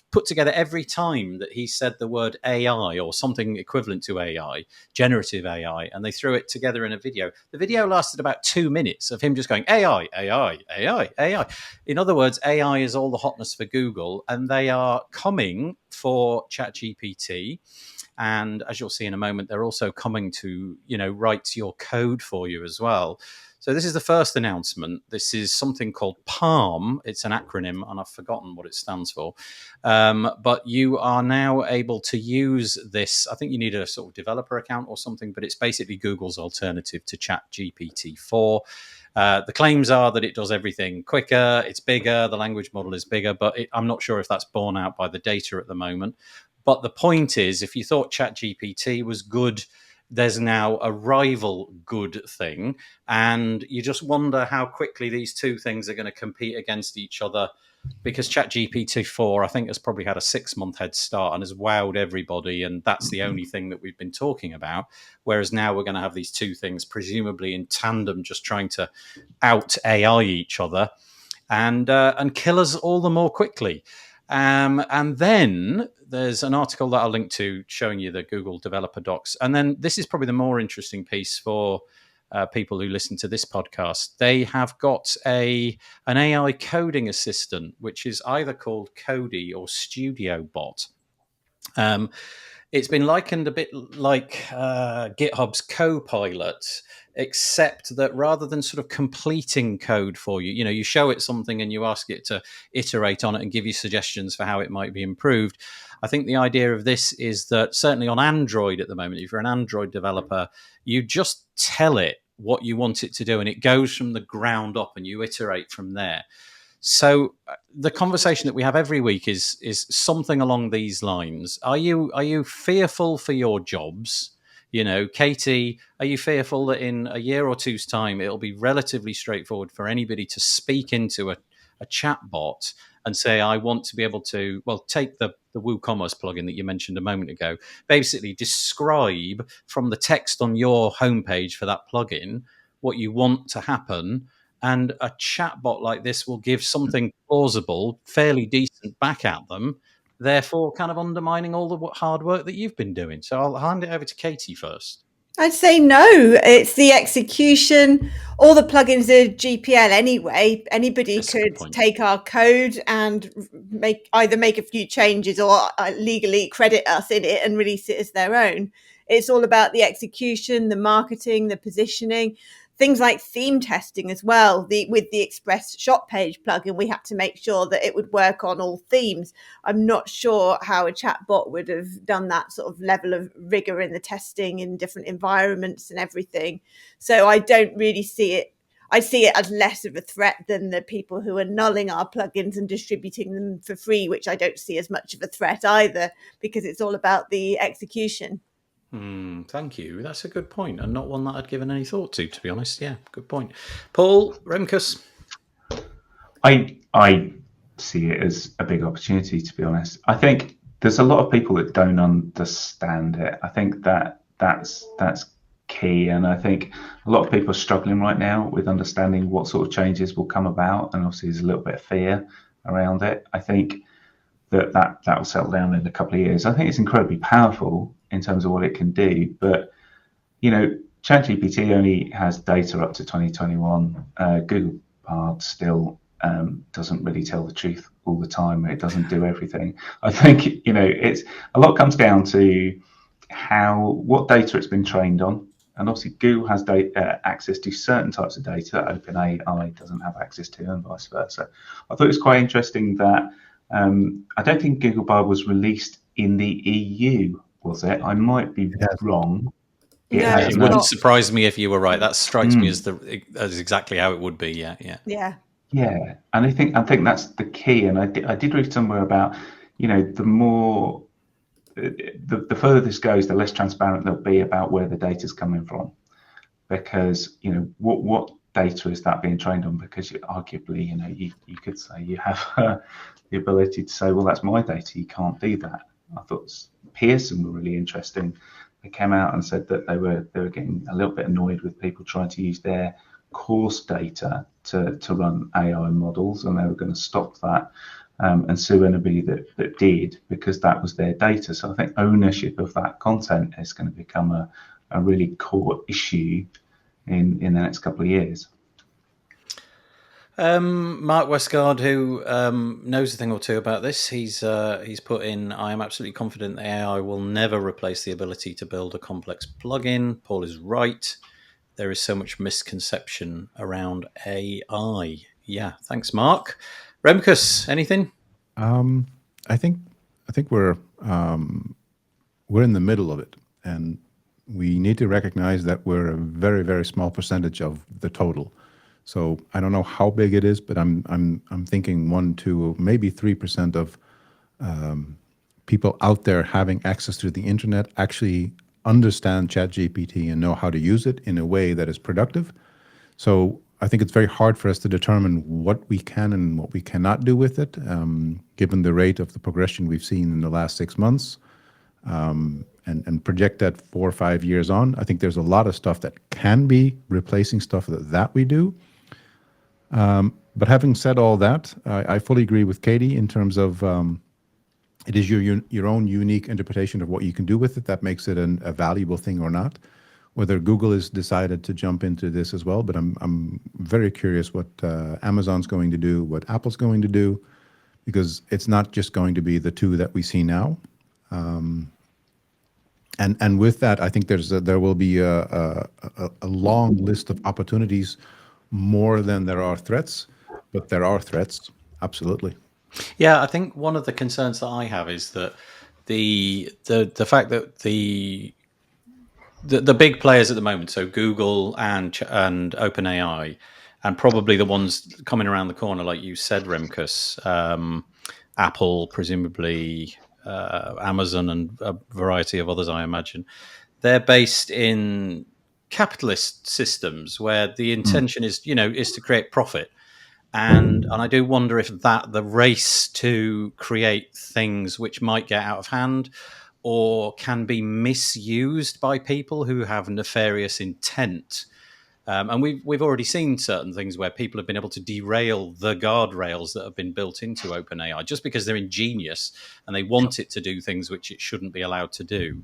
put together every time that he said the word AI or something equivalent to AI, generative AI, and they threw it together in a video. The video lasted about 2 minutes of him just going, AI, AI, AI, AI. In other words, AI is all the hotness for Google, and they are coming for ChatGPT. And as you'll see in a moment, they're also coming to, write your code for you as well. So this is the first announcement. This is something called PaLM. It's an acronym, and I've forgotten what it stands for. But you are now able to use this. I think you need a sort of developer account or something, but it's basically Google's alternative to ChatGPT-4. The claims are that it does everything quicker, it's bigger, the language model is bigger, but I'm not sure if that's borne out by the data at the moment. But the point is, if you thought ChatGPT was good, there's now a rival good thing, and you just wonder how quickly these two things are going to compete against each other, because ChatGPT-4, I think, has probably had a 6-month head start and has wowed everybody, and that's the only thing that we've been talking about. Whereas now we're going to have these two things, presumably in tandem, just trying to out AI each other and kill us all the more quickly. And then there's an article that I'll link to showing you the Google developer docs. And then this is probably the more interesting piece for people who listen to this podcast. They have got an AI coding assistant, which is either called Cody or Studio Bot. It's been likened a bit like GitHub's Copilot, except that rather than sort of completing code for you, you show it something and you ask it to iterate on it and give you suggestions for how it might be improved. I think the idea of this is that certainly on Android at the moment, if you're an Android developer, you just tell it what you want it to do and it goes from the ground up and you iterate from there. So the conversation that we have every week is something along these lines. Are you fearful for your jobs? Katie, are you fearful that in a year or two's time, it'll be relatively straightforward for anybody to speak into a chat bot and say, I want to be able to, take the WooCommerce plugin that you mentioned a moment ago, basically describe from the text on your homepage for that plugin what you want to happen. And a chatbot like this will give something plausible, fairly decent back at them, therefore kind of undermining all the hard work that you've been doing. So I'll hand it over to Katie first. I'd say no. It's the execution. All the plugins are GPL anyway. Anybody could take our code and either make a few changes or legally credit us in it and release it as their own. It's all about the execution, the marketing, the positioning. Things like theme testing as well. With the Express shop page plugin, we had to make sure that it would work on all themes. I'm not sure how a chatbot would have done that sort of level of rigor in the testing in different environments and everything. So I don't really see it. I see it as less of a threat than the people who are nulling our plugins and distributing them for free, which I don't see as much of a threat either, because it's all about the execution. Thank you. That's a good point, and not one that I'd given any thought to be honest. Yeah, good point. Paul Remkus. I see it as a big opportunity, to be honest. I think there's a lot of people that don't understand it. I think that's key, and I think a lot of people are struggling right now with understanding what sort of changes will come about, and obviously there's a little bit of fear around it. I think that will settle down in a couple of years. I think it's incredibly powerful in terms of what it can do, but ChatGPT only has data up to 2021. Google Bard still doesn't really tell the truth all the time. It doesn't do everything. I think it's a lot comes down to what data it's been trained on, and obviously Google has access to certain types of data that OpenAI doesn't have access to, and vice versa. I thought it was quite interesting that I don't think Google Bard was released in the EU, was it? I might be wrong. It wouldn't surprise me if you were right. That strikes me as exactly how it would be. Yeah. And I think that's the key. And I did read somewhere about the more the further this goes, the less transparent they'll be about where the data's coming from, because what data is that being trained on? Because arguably you could say you have the ability to say, well, that's my data, you can't do that. I thought Pearson were really interesting. They came out and said that they were getting a little bit annoyed with people trying to use their course data to run AI models, and they were going to stop that and sue anybody that did, because that was their data. So I think ownership of that content is going to become a really core issue in the next couple of years. Mark Westgard, who knows a thing or two about this, he's put in, I am absolutely confident that AI will never replace the ability to build a complex plugin. Paul is right. There is so much misconception around AI. Yeah, thanks, Mark. Remkus, anything? I think we're in the middle of it, and we need to recognize that we're a very, very small percentage of the total. So I don't know how big it is, but I'm thinking 1, 2, maybe 3% of people out there having access to the internet actually understand ChatGPT and know how to use it in a way that is productive. So I think it's very hard for us to determine what we can and what we cannot do with it, given the rate of the progression we've seen in the last 6 months, and project that 4 or 5 years on. I think there's a lot of stuff that can be replacing stuff that we do. But having said all that, I fully agree with Katie in terms of it is your own unique interpretation of what you can do with it that makes it a valuable thing or not. Whether Google has decided to jump into this as well, but I'm very curious what Amazon's going to do, what Apple's going to do, because it's not just going to be the two that we see now. And with that, I think there will be a long list of opportunities, more than there are threats, but there are threats, absolutely. Yeah, I think one of the concerns that I have is that the fact that the big players at the moment, so Google and OpenAI, and probably the ones coming around the corner, like you said, Remkus, Apple, presumably Amazon, and a variety of others, I imagine, they're based in capitalist systems where the intention is to create profit. And I do wonder if the race to create things which might get out of hand or can be misused by people who have nefarious intent. And we've already seen certain things where people have been able to derail the guardrails that have been built into OpenAI just because they're ingenious and they want it to do things which it shouldn't be allowed to do.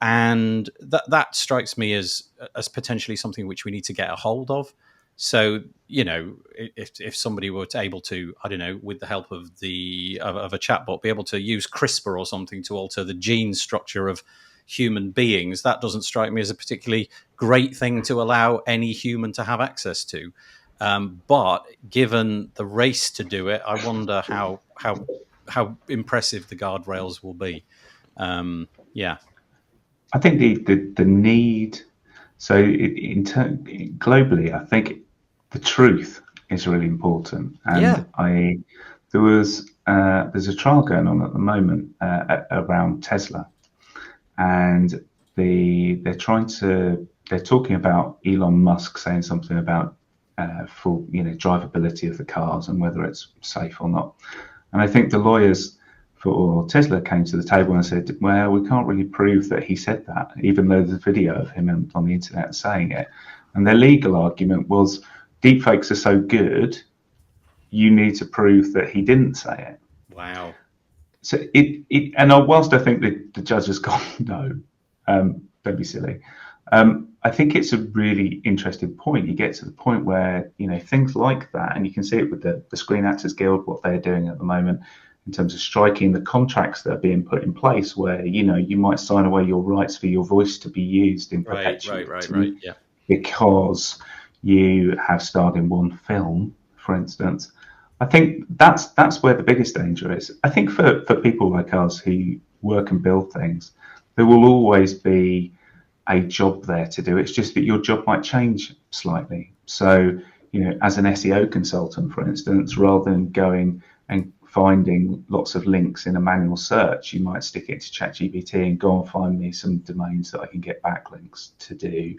And that strikes me as potentially something which we need to get a hold of. So, if somebody were able to, I don't know, with the help of a chatbot, be able to use CRISPR or something to alter the gene structure of human beings, that doesn't strike me as a particularly great thing to allow any human to have access to. But given the race to do it, I wonder how impressive the guardrails will be. Yeah. I think the need. So globally, I think the truth is really important. And there's a trial going on at the moment around Tesla, and they're talking about Elon Musk saying something about full drivability of the cars and whether it's safe or not. And I think the lawyers for Tesla came to the table and said, well, we can't really prove that he said that, even though there's a video of him on the internet saying it. And their legal argument was, deepfakes are so good, you need to prove that he didn't say it. Wow. So and whilst I think the judge has gone, no, don't be silly. I think it's a really interesting point. You get to the point where, things like that, and you can see it with the Screen Actors Guild, what they're doing at the moment in terms of striking the contracts that are being put in place where, you might sign away your rights for your voice to be used in perpetuity. Right. Yeah. Because you have starred in one film, for instance. I think that's where the biggest danger is. I think for people like us who work and build things, there will always be a job there to do. It's just that your job might change slightly. So, as an SEO consultant, for instance, rather than going and finding lots of links in a manual search, you might stick it to ChatGPT and go and find me some domains that I can get backlinks to do.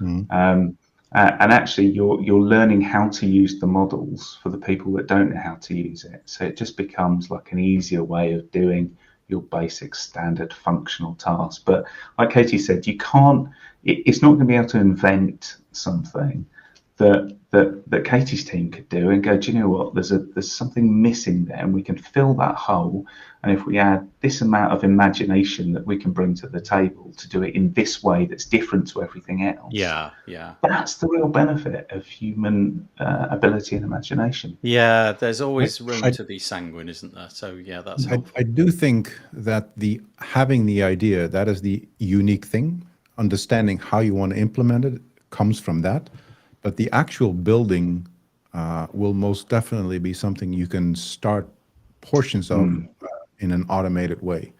And actually, you're learning how to use the models for the people that don't know how to use it. So it just becomes like an easier way of doing your basic standard functional tasks. But like Katie said, it's not going to be able to invent something that Katie's team could do and go, do you know what, there's something missing there and we can fill that hole. And if we add this amount of imagination that we can bring to the table to do it in this way that's different to everything else. Yeah. That's the real benefit of human ability and imagination. Yeah, there's always room to be sanguine, isn't there? So yeah, that's helpful. I do think that having the idea, that is the unique thing. Understanding how you want to implement it comes from that. But the actual building will most definitely be something you can start portions of in an automated way.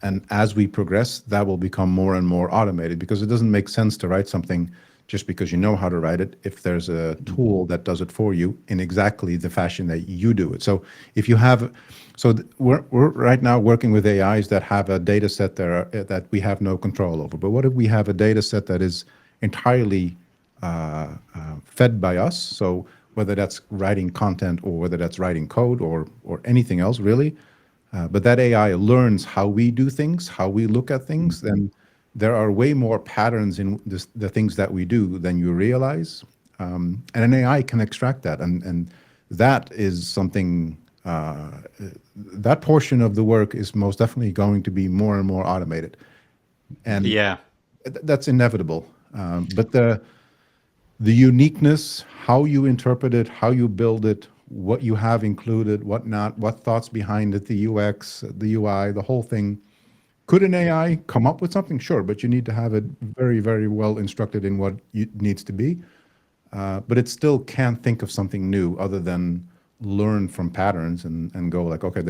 And as we progress, that will become more and more automated, because it doesn't make sense to write something just because you know how to write it if there's a tool that does it for you in exactly the fashion that you do it. So if you have, we're right now working with AIs that have a data set that we have no control over. But what if we have a data set that is entirely fed by us? So whether that's writing content or whether that's writing code or anything else really, but that AI learns how we do things, how we look at things, then there are way more patterns in the things that we do than you realize. And an AI can extract that. And that is something, that portion of the work is most definitely going to be more and more automated. And that's inevitable. But the uniqueness, how you interpret it, how you build it, what you have included, what not, what thoughts behind it, the UX, the UI, the whole thing. Could an AI come up with something? Sure, but you need to have it very, very well instructed in what it needs to be. But it still can't think of something new other than learn from patterns and go like, okay,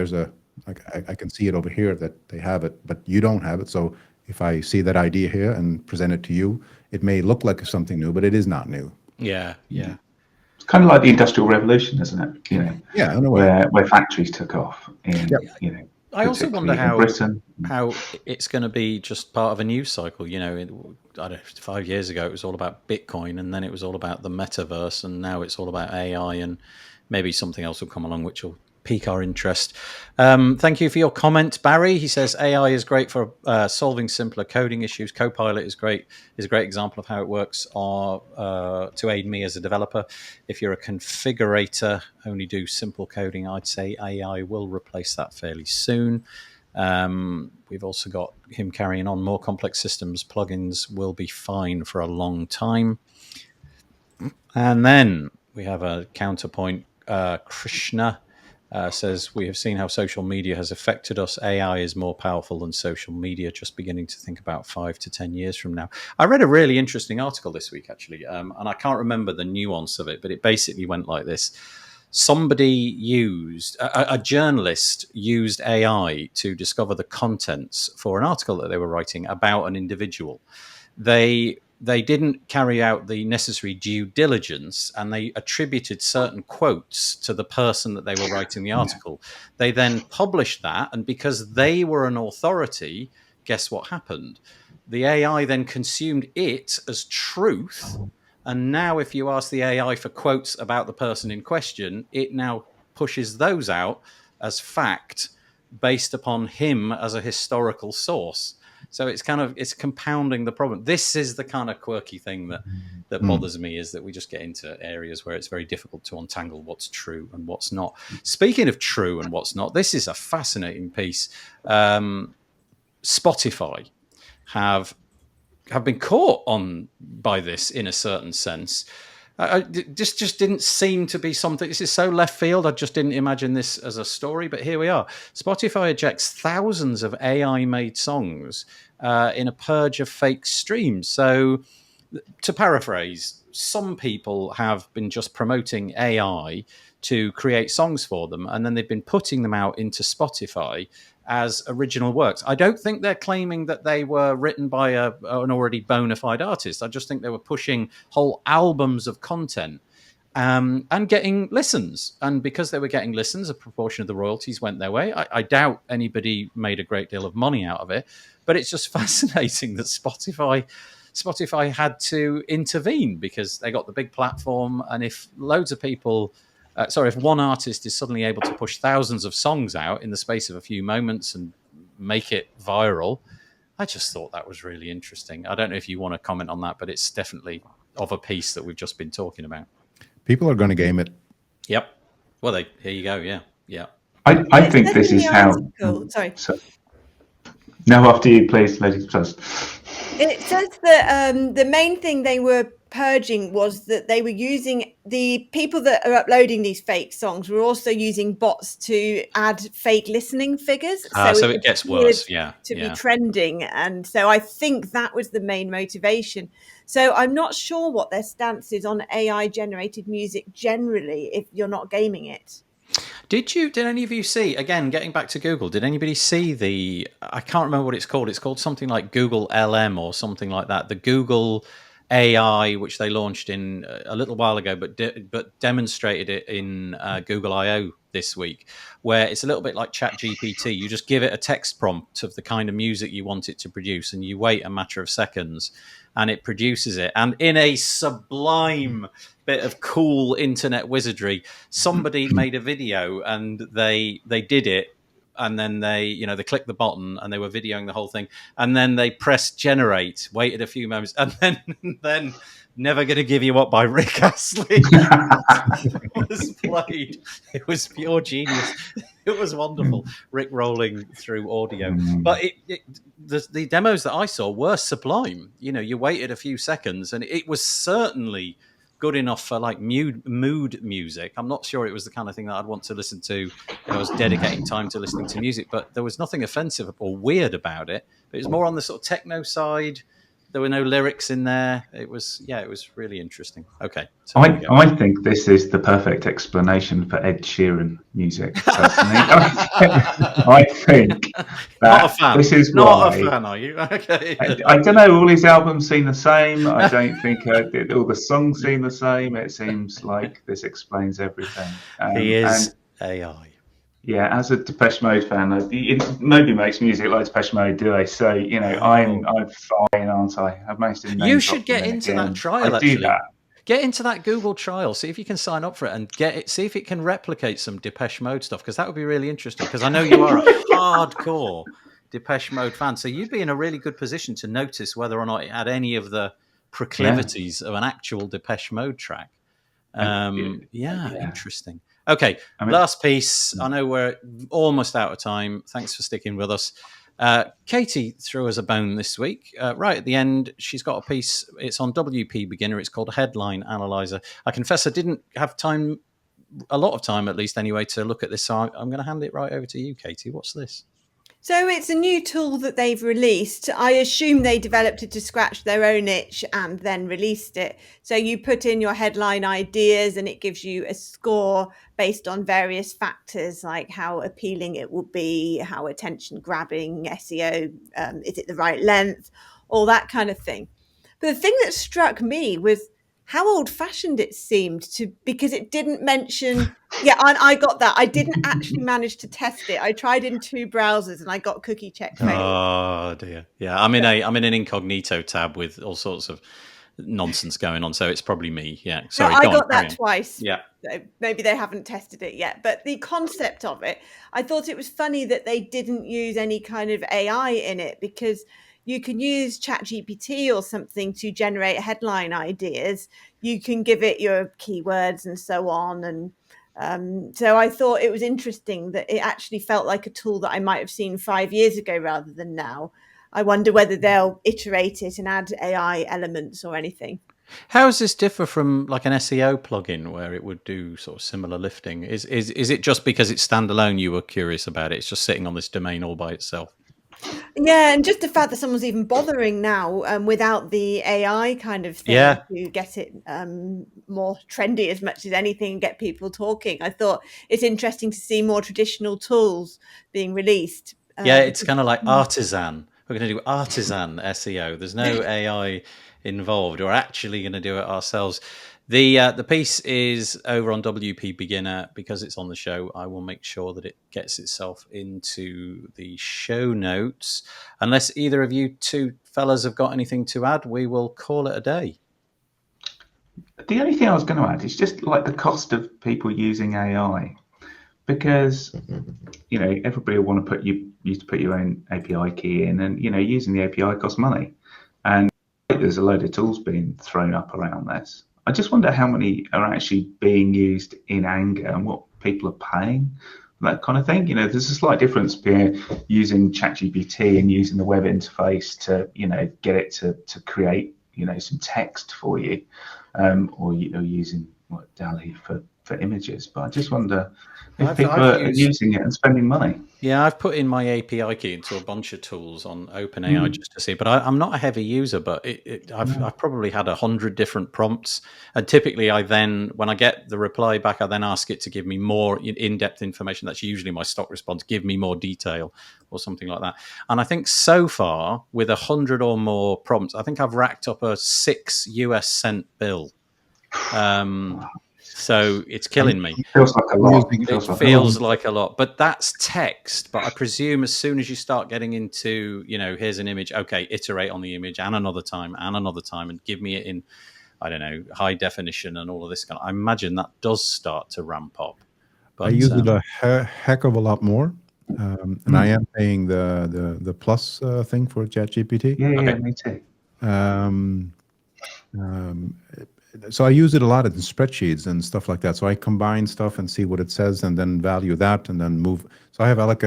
I can see it over here that they have it, but you don't have it. So if I see that idea here and present it to you, it may look like something new, but it is not new. Yeah. It's kind of like the Industrial Revolution, isn't it? Yeah, in a way. Where factories took off in, I also wonder Britain. how it's going to be just part of a news cycle. I don't know, 5 years ago it was all about Bitcoin, and then it was all about the metaverse, and now it's all about AI, and maybe something else will come along which will pique our interest. Thank you for your comment, Barry. He says AI is great for solving simpler coding issues. Copilot is a great example of how it works to aid me as a developer. If you're a configurator, only do simple coding, I'd say AI will replace that fairly soon. We've also got him carrying on more complex systems. Plugins will be fine for a long time. And then we have a counterpoint. Krishna says, we have seen how social media has affected us. AI is more powerful than social media, just beginning to think about 5 to 10 years from now. I read a really interesting article this week, actually, and I can't remember the nuance of it, but it basically went like this. Somebody a journalist used AI to discover the contents for an article that they were writing about an individual. They they didn't carry out the necessary due diligence, and they attributed certain quotes to the person that they were writing the article. They then published that, and because they were an authority, guess what happened? The AI then consumed it as truth, and now if you ask the AI for quotes about the person in question, it now pushes those out as fact based upon him as a historical source. So it's compounding the problem. This is the kind of quirky thing that bothers me, is that we just get into areas where it's very difficult to untangle what's true and what's not. Speaking of true and what's not, this is a fascinating piece. Spotify have been caught on by this in a certain sense. This just didn't seem to be something. This is so left field. I just didn't imagine this as a story, but here we are. Spotify ejects thousands of AI-made songs in a purge of fake streams. So, to paraphrase, some people have been just promoting AI to create songs for them, and then they've been putting them out into Spotify as original works. I don't think they're claiming that they were written by an already bona fide artist. I just think they were pushing whole albums of content and getting listens. And because they were getting listens, a proportion of the royalties went their way. I doubt anybody made a great deal of money out of it, but it's just fascinating that Spotify had to intervene because they got the big platform. And if loads of people... if one artist is suddenly able to push thousands of songs out in the space of a few moments and make it viral, I just thought that was really interesting. I don't know if you want to comment on that, but it's definitely of a piece that we've just been talking about. People are going to game it. Yep. Well, here you go. Yeah. Yeah. I think this is how... Sorry. No, after you, please, ladies first. It says that the main thing they were purging was that they were using, the people that are uploading these fake songs were also using bots to add fake listening figures. So it gets worse. Yeah. To be trending. And so I think that was the main motivation. So I'm not sure what their stance is on AI generated music generally if you're not gaming it. Did any of you see, again, getting back to Google, did anybody see I can't remember what it's called. It's called something like Google LM or something like that. The Google AI, which they launched in a little while ago, but demonstrated it in Google I/O this week, where it's a little bit like ChatGPT. You just give it a text prompt of the kind of music you want it to produce, and you wait a matter of seconds, and it produces it. And in a sublime bit of cool internet wizardry, somebody made a video and they did it. And then they clicked the button and they were videoing the whole thing. And then they pressed generate, waited a few moments, and then Never Gonna Give You Up by Rick Astley was played. It was pure genius. It was wonderful. Rick rolling through audio. But the demos that I saw were sublime. You waited a few seconds and it was certainly good enough for like mood music. I'm not sure it was the kind of thing that I'd want to listen to if I was dedicating time to listening to music, but there was nothing offensive or weird about it. But it was more on the sort of techno side. There were no lyrics in there. It was really interesting. Okay. So I think this is the perfect explanation for Ed Sheeran music. Personally. I think that this is not a fan, are you? Okay. I don't know. All his albums seem the same. I don't think all the songs seem the same. It seems like this explains everything. He is AI. Yeah, as a Depeche Mode fan, nobody makes music like Depeche Mode, do they? So I'm fine, aren't I? I've managed to. You should get into that trial. Actually, do that. Get into that Google trial. See if you can sign up for it and get it. See if it can replicate some Depeche Mode stuff, because that would be really interesting. Because I know you are a hardcore Depeche Mode fan, so you'd be in a really good position to notice whether or not it had any of the proclivities of an actual Depeche Mode track. Interesting. Okay, last piece. I know we're almost out of time. Thanks for sticking with us. Katie threw us a bone this week. Right at the end, she's got a piece. It's on WP Beginner. It's called Headline Analyzer. I confess I didn't have time, a lot of time at least anyway, to look at this. So I'm going to hand it right over to you, Katie. What's this? So it's a new tool that they've released. I assume they developed it to scratch their own itch and then released it. So you put in your headline ideas and it gives you a score based on various factors like how appealing it will be, how attention grabbing, SEO, is it the right length, all that kind of thing. But the thing that struck me was how old-fashioned it seemed because it didn't mention. Yeah, I got that. I didn't actually manage to test it. I tried in 2 browsers and I got cookie check failed. Oh dear. Yeah, I'm in an incognito tab with all sorts of nonsense going on, so it's probably me. Yeah. Sorry, No, I go on, got carry that on. twice. Yeah. Maybe they haven't tested it yet, but the concept of it, I thought it was funny that they didn't use any kind of AI in it, because you can use ChatGPT or something to generate headline ideas. You can give it your keywords and so on. And so I thought it was interesting that it actually felt like a tool that I might have seen 5 years ago rather than now. I wonder whether they'll iterate it and add AI elements or anything. How does this differ from like an SEO plugin where it would do sort of similar lifting? Is it just because it's standalone you were curious about it? It's just sitting on this domain all by itself. Yeah, and just the fact that someone's even bothering now without the AI kind of thing Yeah. to get it more trendy as much as anything and get people talking. I thought it's interesting to see more traditional tools being released. Yeah, it's kind of like artisan. We're going to do artisan SEO. There's no AI involved. We're actually going to do it ourselves. The piece is over on WP Beginner. Because it's on the show, I will make sure that it gets itself into the show notes. Unless either of you two fellas have got anything to add, we will call it a day. The only thing I was going to add is just like the cost of people using AI, because everybody will want to used to put your own API key in, and using the API costs money, and there's a load of tools being thrown up around this. I just wonder how many are actually being used in anger and what people are paying, that kind of thing. There's a slight difference between using ChatGPT and using the web interface to get it to create some text for you, or using DALL-E for images. But I just wonder if people are using it and spending money. Yeah, I've put in my API key into a bunch of tools on OpenAI just to see, but I'm not a heavy user, but I've probably had 100 different prompts. And typically when I get the reply back, I then ask it to give me more in-depth information. That's usually my stock response, give me more detail or something like that. And I think so far with 100 or more prompts, I think I've racked up a 6 US cent bill. So it's killing me. It feels like a lot. It feels like a lot, but that's text. But I presume as soon as you start getting into, here's an image, okay, iterate on the image and another time, and give me it in, I don't know, high definition and all of this kind of, I imagine that does start to ramp up. But I use it a heck of a lot more. And I am paying the plus thing for ChatGPT. Yeah, me too. So I use it a lot in spreadsheets and stuff like that. So I combine stuff and see what it says, and then value that, and then move. So I have like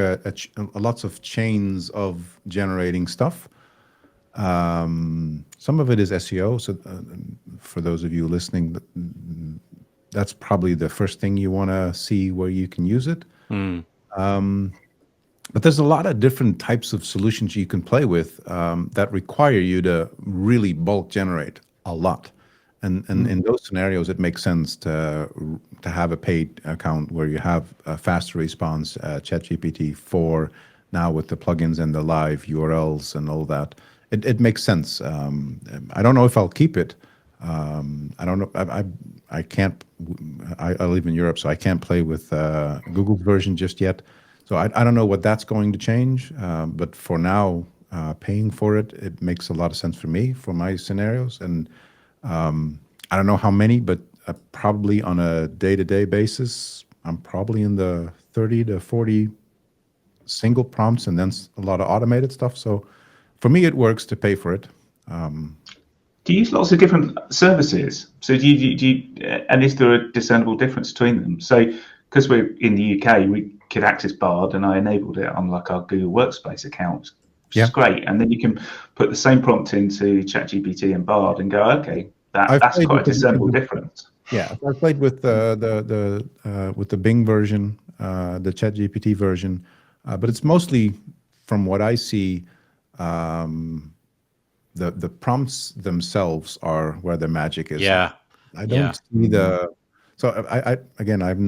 lots of chains of generating stuff. Some of it is SEO. So for those of you listening, that's probably the first thing you want to see where you can use it. But there's a lot of different types of solutions you can play with that require you to really bulk generate a lot. And in those scenarios, it makes sense to have a paid account where you have a faster response, ChatGPT 4 now with the plugins and the live URLs and all that. It makes sense. I don't know if I'll keep it. I don't know. I can't. I live in Europe, so I can't play with Google's version just yet. So I don't know what that's going to change. But for now, paying for it makes a lot of sense for me, for my scenarios. And I don't know how many, but probably on a day-to-day basis, I'm probably in the 30 to 40 single prompts and then a lot of automated stuff. So for me, it works to pay for it. Do you use lots of different services? So do you and is there a discernible difference between them? So because we're in the UK, we could access Bard, and I enabled it on like our Google Workspace account, which is great. And then you can put the same prompt into ChatGPT and Bard and go, okay, that's quite a discernible difference. Yeah, I played with the Bing version, the ChatGPT version, but it's mostly, from what I see, the prompts themselves are where the magic is. Yeah, I don't see the. So I don't have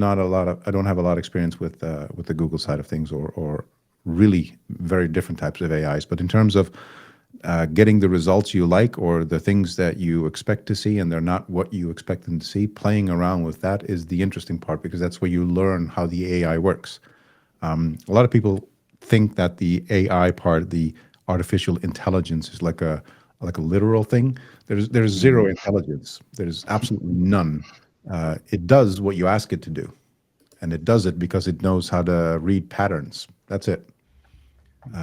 a lot of experience with the Google side of things, or really very different types of AIs. But in terms of getting the results you like or the things that you expect to see and they're not what you expect them to see, playing around with that is the interesting part, because that's where you learn how the AI works. A lot of people think that the AI part, the artificial intelligence, is like a literal thing. There's zero intelligence. There's absolutely none. It does what you ask it to do, and it does it because it knows how to read patterns. That's it.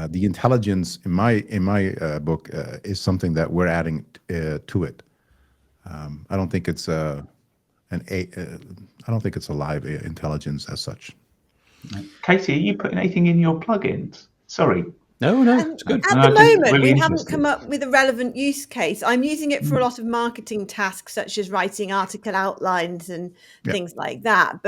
The intelligence in my book is something that we're adding to it. I don't think it's I don't think it's a live intelligence as such. Katie, are you putting anything in your plugins? Sorry. No, it's good. At No, the just moment, really we haven't interested. come up with a relevant use case. I'm using it for a lot of marketing tasks, such as writing article outlines and things like that.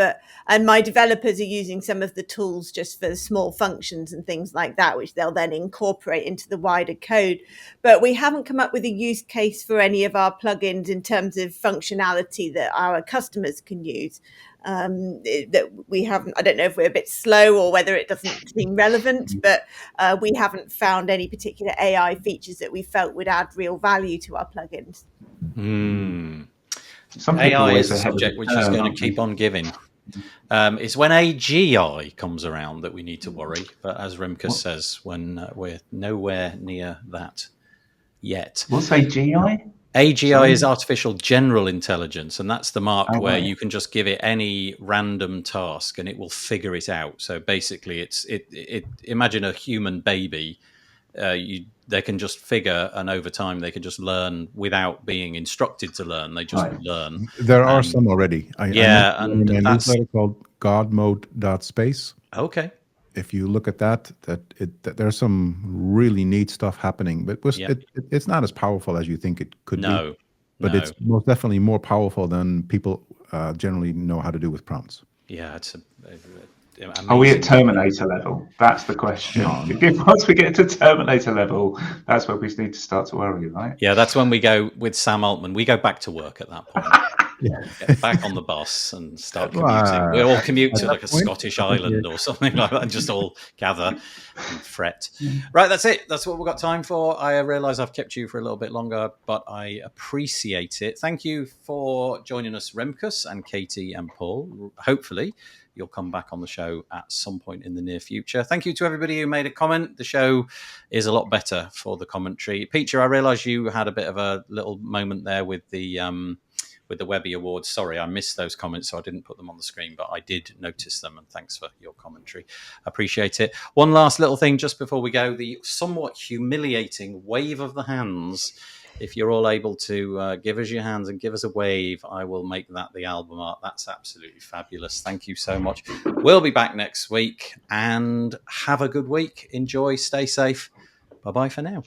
And my developers are using some of the tools just for the small functions and things like that, which they'll then incorporate into the wider code. But we haven't come up with a use case for any of our plugins in terms of functionality that our customers can use. That we haven't, I don't know if we're a bit slow or whether it doesn't seem relevant, but we haven't found any particular AI features that we felt would add real value to our plugins. Some people AI always is a ahead of subject the which is curve, going to aren't keep they? on giving. It's when AGI comes around that we need to worry. But as Rimkus says, when we're nowhere near that yet. What's AGI? AGI is artificial general intelligence, and that's the mark where right. you can just give it any random task and it will figure it out. So basically, it imagine a human baby. They can just figure, and over time they can just learn without being instructed to learn. They just learn. There are some already. I and in my that's newsletter called godmode.space. okay. If you look at that there's some really neat stuff happening, but it's not as powerful as you think it could be. But it's most definitely more powerful than people generally know how to do with prompts. Yeah, it's Are we at Terminator level? That's the question. Once we get to Terminator level, that's where we need to start to worry, right? Yeah, that's when we go with Sam Altman. We go back to work at that point. Get back on the bus and start commuting. We all commute to like a Scottish island or something like that and just all gather and fret. Right, that's it. That's what we've got time for. I realise I've kept you for a little bit longer, but I appreciate it. Thank you for joining us, Remkus and Katie and Paul. Hopefully you'll come back on the show at some point in the near future. Thank you to everybody who made a comment. The show is a lot better for the commentary. Peter, I realise you had a bit of a little moment there with the Webby Awards. Sorry, I missed those comments, so I didn't put them on the screen, but I did notice them, and thanks for your commentary. Appreciate it. One last little thing just before we go, the somewhat humiliating wave of the hands. If you're all able to give us your hands and give us a wave, I will make that the album art. That's absolutely fabulous. Thank you so much. We'll be back next week, and have a good week. Enjoy, stay safe. Bye-bye for now.